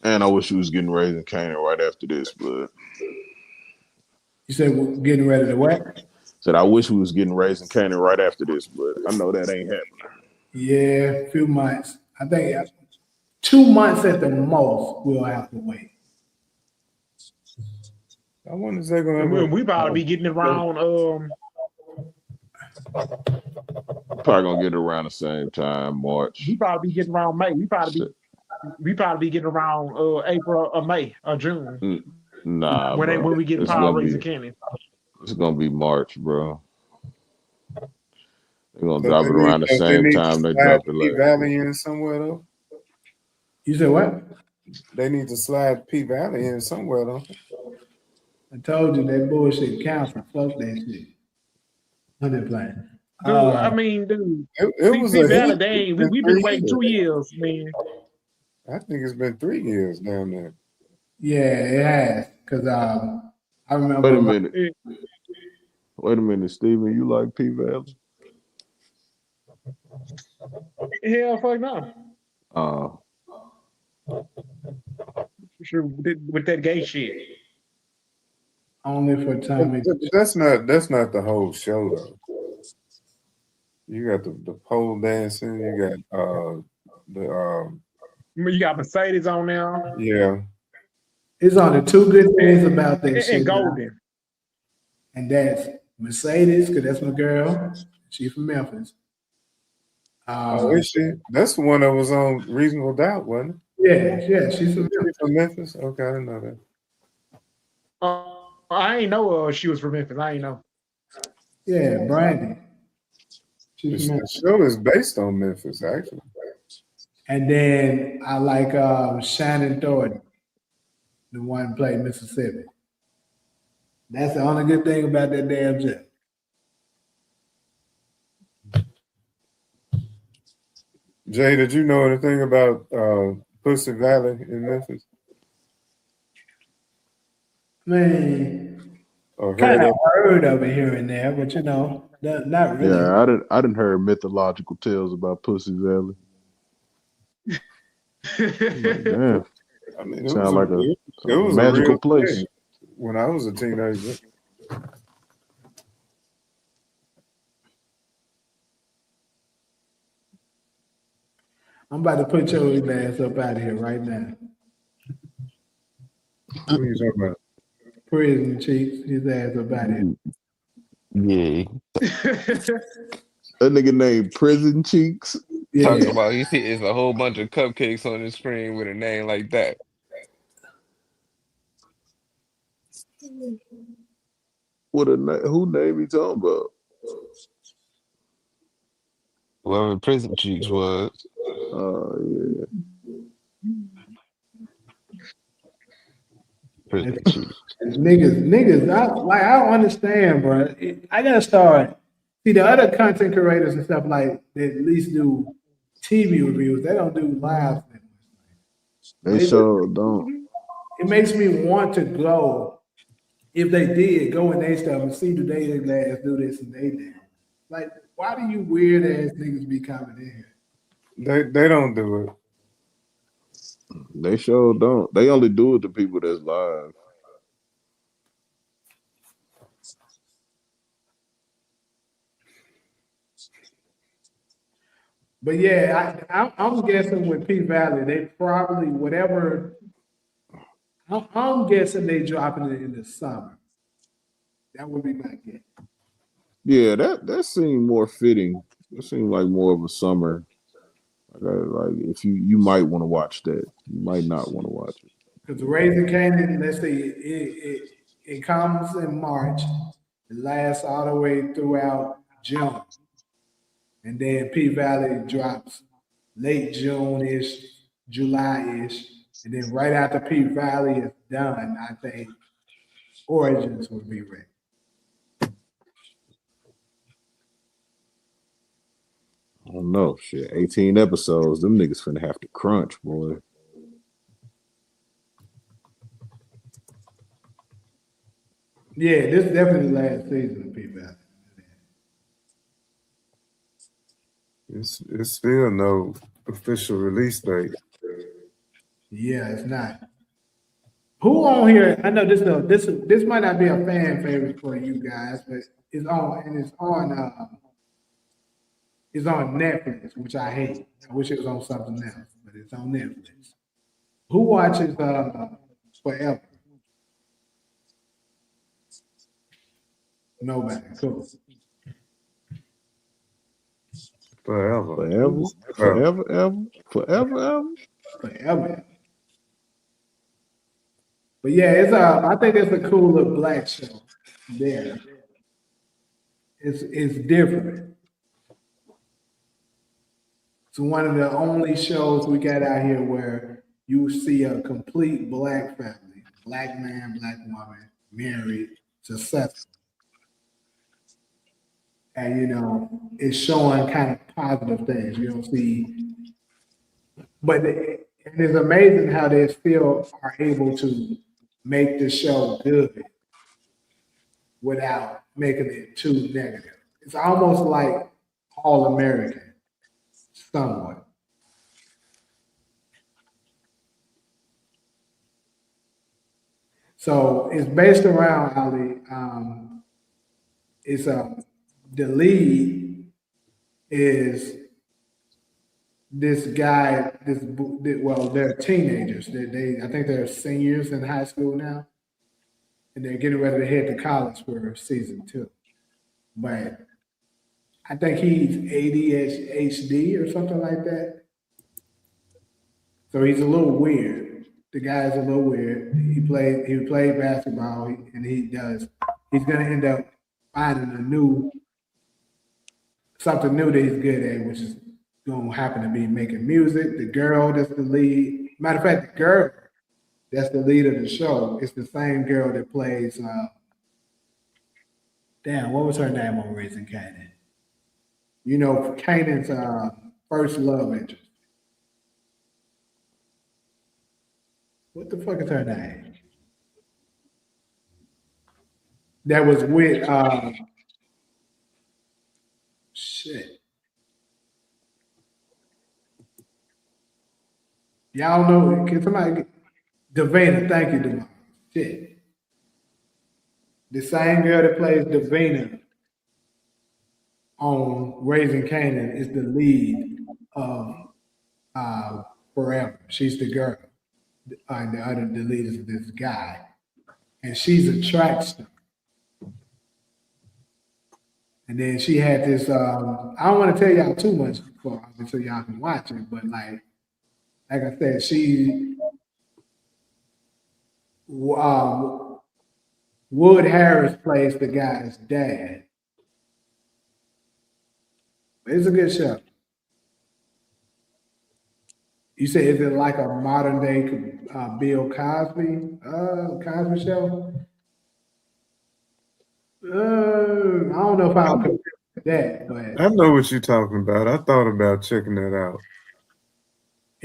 And I wish we was getting Raising Canaan right after this, but you said we're getting ready to what? Said I wish we was getting Raising Canaan right after this, but I know that ain't happening. Yeah, a few months. I think 2 months at the most we'll have to wait. I wonder if they're gonna. We about to be getting around. Probably gonna get it around the same time, March. We probably be getting around May. We probably be getting around April or May or June. Nah, when we get Power Raising Canyon. It's gonna be March, bro. They're gonna drop it around the same time they drop it P Valley in somewhere though. You said what? They need to slide P Valley in somewhere though. I told you that bullshit council. Fuck that shit. I'm just playing. Dude, I mean, dude, It was P a Valley, hit. It's been we've been 3 waiting 2 years. years, man. I think it's been 3 years down there. Yeah, it has. Cause I Wait a remember minute. Eh, Wait a minute, Steven. You like P Valley? Hell, fuck no. Uh, For sure, with that gay shit. only for Tommy. But that's not the whole show though. You got the pole dancing. You got the You got Mercedes on now yeah. It's only two good things about that and shit, Golden. and that's Mercedes, cause that's my girl. She's from Memphis. Oh, is she? That's the one that was on Reasonable Doubt, wasn't Yeah, she's from it? She Memphis. from Memphis. Okay, I didn't know that. I ain't know she was from Memphis. I ain't know. Yeah, Brandy. She's from The Memphis. show is based on Memphis, actually. And then I like Shannon Thornton, the one who played Mississippi. That's the only good thing about that damn show. Jay, did you know anything about Pussy Valley in Memphis? Man, Or kind heard of of? heard of it here and there, but not really. yeah, I didn't heard mythological tales about Pussy Valley. Like, damn, I mean, it sound was like it was a magical real place. thing when I was a teenager. I'm about to put your ass up out of here right now. What are you talking about? Prison cheeks, his ass up out of here. Yeah. That nigga named Prison Cheeks. Talking Yeah, about it's a whole bunch of cupcakes on the screen with a name like that. Who name he talking about? Whoever Prison Cheeks was. Yeah. Prison Cheeks. niggas. I don't understand, bro. I gotta start. See the other content creators and stuff like that at least do TV reviews. They don't do live. They sure don't. It makes me want to go. If they did go in their stuff and see do they last do this and they did. Like, why do you weird ass niggas be coming in here? They don't do it. They sure don't. They only do it to people that's live. But yeah, I'm guessing with P Valley, they probably whatever. I'm guessing they dropping it in the summer. That would be my guess. Yeah, that seemed more fitting. It seemed like more of a summer. Like if you might want to watch that, you might not want to watch it. Because Raising Canaan, let's see, it comes in March, it lasts all the way throughout June, and then P Valley drops late June-ish, July-ish, and then right after P Valley is done, I think Origins will be ready. I don't know. Shit, 18 episodes. Them niggas finna have to crunch, boy. Yeah, this is definitely the last season of P Valley. It's still no official release date. Yeah, it's not. Who on here? I know this might not be a fan favorite for you guys, but it's on Netflix, which I hate. I wish it was on something else, but it's on Netflix. Who watches Forever? Nobody. Cool. Forever. Forever. But yeah, it's I think it's a cool little black show there. It's different. It's one of the only shows we got out here where you see a complete black family, black man, black woman, married, successful. and you know, it's showing kind of positive things. You don't see, and it's amazing how they still are able to make the show good without making it too negative. It's almost like All American, somewhat. So it's based around Ali. It's the lead is this guy. Well, they're teenagers. I think they're seniors in high school now, and they're getting ready to head to college for season 2. But I think he's ADHD or something like that. So he's a little weird. The guy's a little weird. He played basketball, and he's gonna end up finding something new that he's good at, which is gonna happen to be making music. The girl that's the lead. Matter of fact, the girl that's the lead of the show is the same girl that plays. Damn, what was her name on Raising Kanan? You know, Kanan's first love interest. What the fuck is her name? That was with shit. Y'all know? Can somebody Davina? Thank you, Davina. Shit. The same girl that plays Davina on Raising Kanan is the lead of Forever. She's the girl. The lead is this guy, and she's a track star. And then she had this. I don't want to tell y'all too much until y'all can watch it, but like I said, she Wood Harris plays the guy's dad. It's a good show. You say, is it like a modern day Bill Cosby show? I don't know if I'll compare to that, but I know what you're talking about. I thought about checking that out.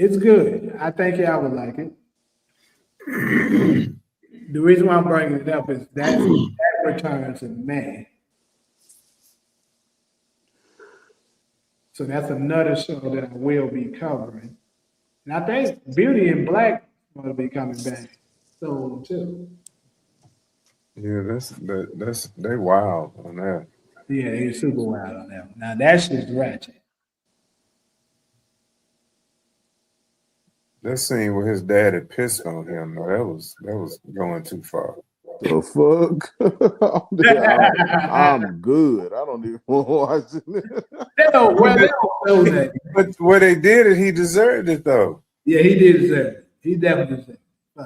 it's good. I think y'all would like it. The reason why I'm bringing it up is that returns in May. So that's another show that I will be covering. And I think Beauty in Black is going to be coming back soon too. Yeah, they wild on that. Yeah, they're super wild on that one. Now that's just ratchet. That scene where his dad had pissed on him, that was going too far. The fuck? I'm good. I don't even want to watch it. They don't know that. But where they did it, he deserved it though. Yeah, he did deserve it. He definitely deserved it.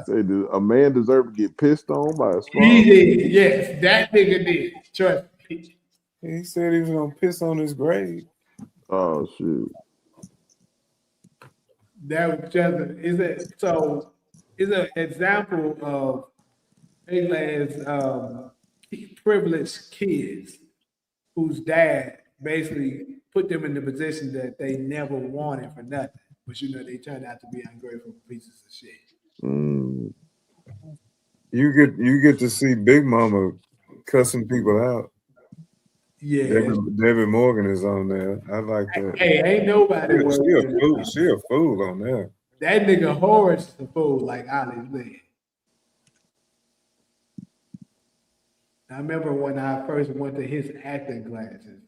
Say, a man deserved to get pissed on by a father? He did. Yes, that nigga did. Trust me. He said he was gonna piss on his grave. Oh shit. That was just is an example of privileged kids whose dad basically put them in the position that they never wanted for nothing. But you know they turned out to be ungrateful pieces of shit. Mm. You get to see Big Mama cussing people out. Yeah. David Morgan is on there. I like that. Hey, ain't nobody She a fool on there. That nigga Horace is a fool, like Ali said. I remember when I first went to his acting classes.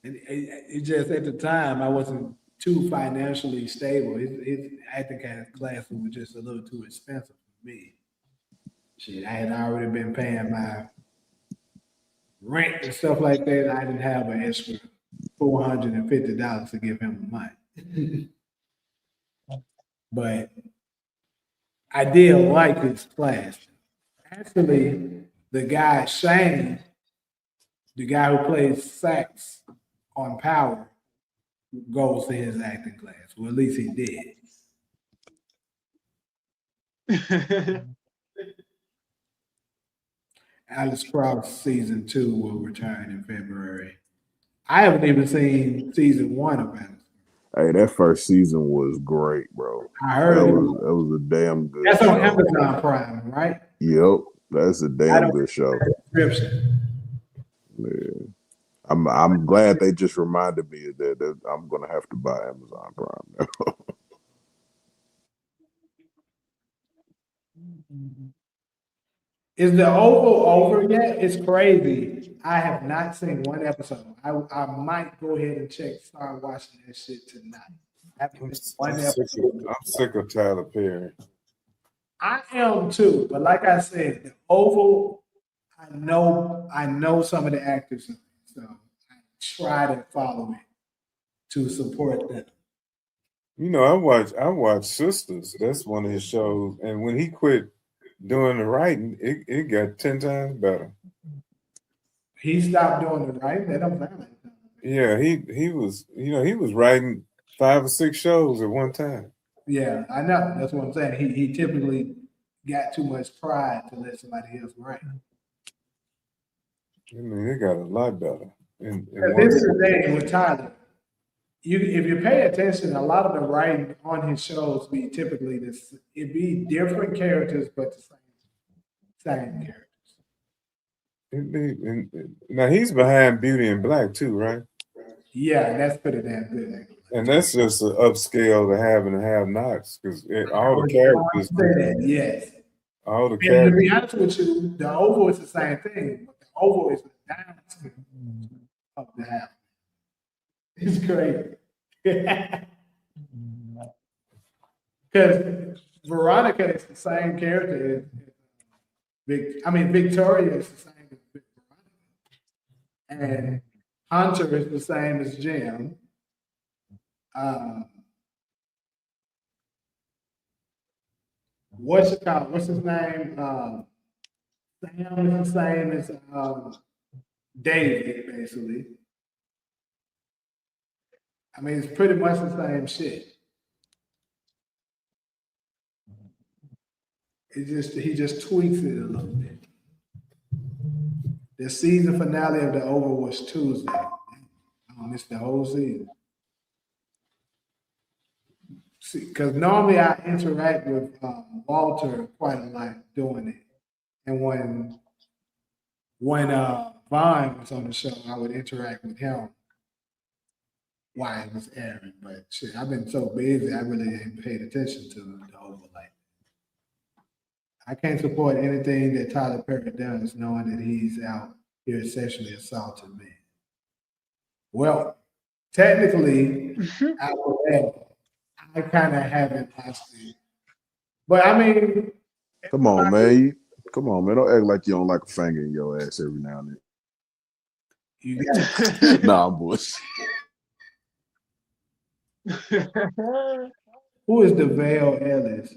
And it just at the time I wasn't too financially stable. His acting classes were just a little too expensive for me. Shit, I had already been paying my rent and stuff like that. I didn't have an extra $450 to give him a month. But I did like his class. Actually, the guy Shane, the guy who plays sax on Power, goes to his acting class. Well, at least he did. Alice Cross season 2 will return in February. I haven't even seen season 1 of Alice. Hey, that first season was great, bro. I heard That it. was a damn good That's show. on Amazon Prime, right? Yep, that's a I damn don't good show. Description. Yeah. I'm glad they just reminded me of that I'm gonna have to buy Amazon Prime now. Is the Oval over yet? It's crazy. I have not seen one episode. I might go ahead and start watching that shit tonight. I haven't seen one episode. I'm sick of Tyler Perry. I am too, but like I said, the Oval, I know some of the actors, so I try to follow it to support them. You know, I watch Sisters. That's one of his shows. And when he quit doing the writing, it got 10 times better. He stopped doing the writing. That don't sound like that. Yeah, he was, he was writing 5 or 6 shows at one time. Yeah, I know. That's what I'm saying. He typically got too much pride to let somebody else write. I mean, it got a lot better. This is the thing with Tyler. If you pay attention, a lot of the writing on his shows be typically this. It be different characters, but the same characters. Now he's behind Beauty and Black too, right? Yeah, that's pretty damn good. And that's just an upscale to have and have nots because all the characters. Yes. All the And to characters. be honest with you, the Oval is the same thing, but the Oval is the downside of the house. It's great. Because Veronica is the same character as Victoria is the same as Veronica. And Hunter is the same as Jim. What's his name? Sam is the same as David, basically. I mean, it's pretty much the same shit. He just tweaks it a little bit. The season finale of The Oval was Tuesday. I missed the whole season. Because normally I interact with Walter quite a lot doing it, and when Vaughn was on the show, I would interact with him while it was airing. But shit, I've been so busy, I really ain't paid attention to The Oval like. I can't support anything that Tyler Perry does, knowing that he's out here sexually assaulting men. Well, technically, after that, I kind of haven't watched it. But I mean, Come on, man. Don't act like you don't like a finger in your ass every now and then. You got Nah, I'm bullshit. Who is DeVale Ellis?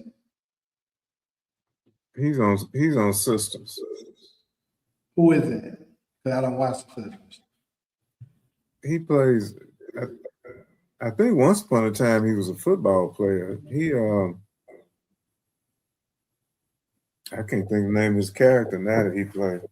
He's on Sisters. Who is that? Because I don't watch the Sisters. He plays. I think once upon a time he was a football player. I can't think of the name of his character now that he played.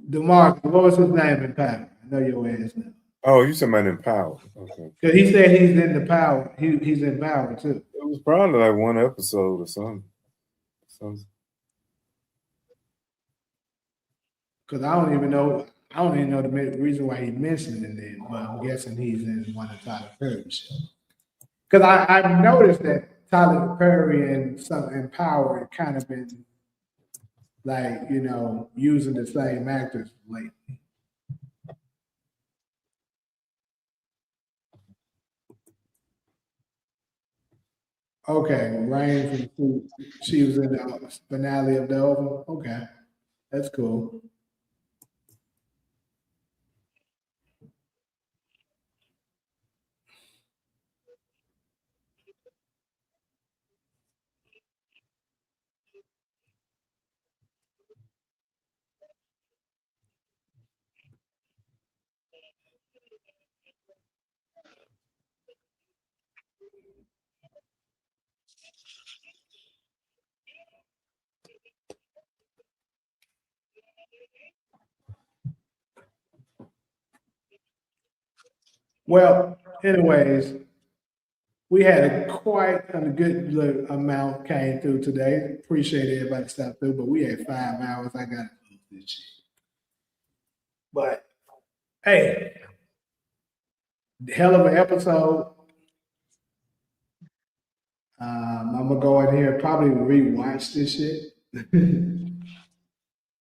DeMarcus, what was his name in Power? I know your ass now. Oh, you talking about in Power? Okay. Because he said he's in the Power. He's in Power too. It was probably like one episode or something. Because I don't even know the reason why he mentioned it then, but I'm guessing he's in one of Tyler Perry's shows. Because I've noticed that Tyler Perry and Power have kind of been like, using the same actors lately. Okay, Rain from she was in the finale of The Oval. Okay, that's cool. Well, anyways, we had a good little amount came through today. Appreciate everybody stopped through, but we had 5 hours. I got to close this shit. But hey, hell of an episode. I'm gonna go in here and probably rewatch this shit,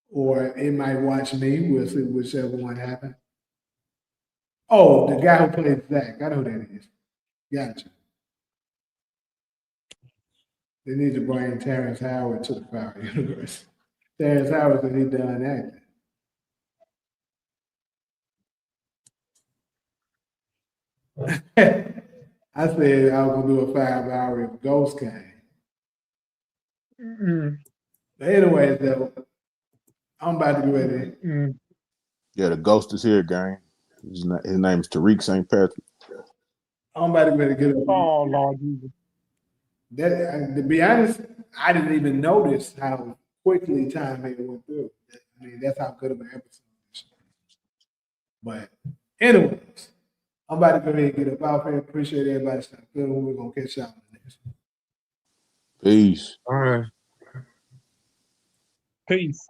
or it might watch me. We'll see whichever one happens. Oh, the guy who plays Zach. I know who that is. Gotcha. They need to bring Terrence Howard to the Power Universe. Terrence Howard said he done acting. I said I was gonna do a 5 hour if Ghost came. But anyways, though, I'm about to get ready. Yeah, the ghost is here, gang. His name's Tariq St. Patrick. I'm about to get ready to get up. Oh Lord Jesus. To be honest, I didn't even notice how quickly time had went through. I mean, that's how good of an episode this is. But anyways, I'm about to go ahead and get up out here. Appreciate everybody stopping through. We're gonna catch y'all on the next one. Peace. All right. Peace.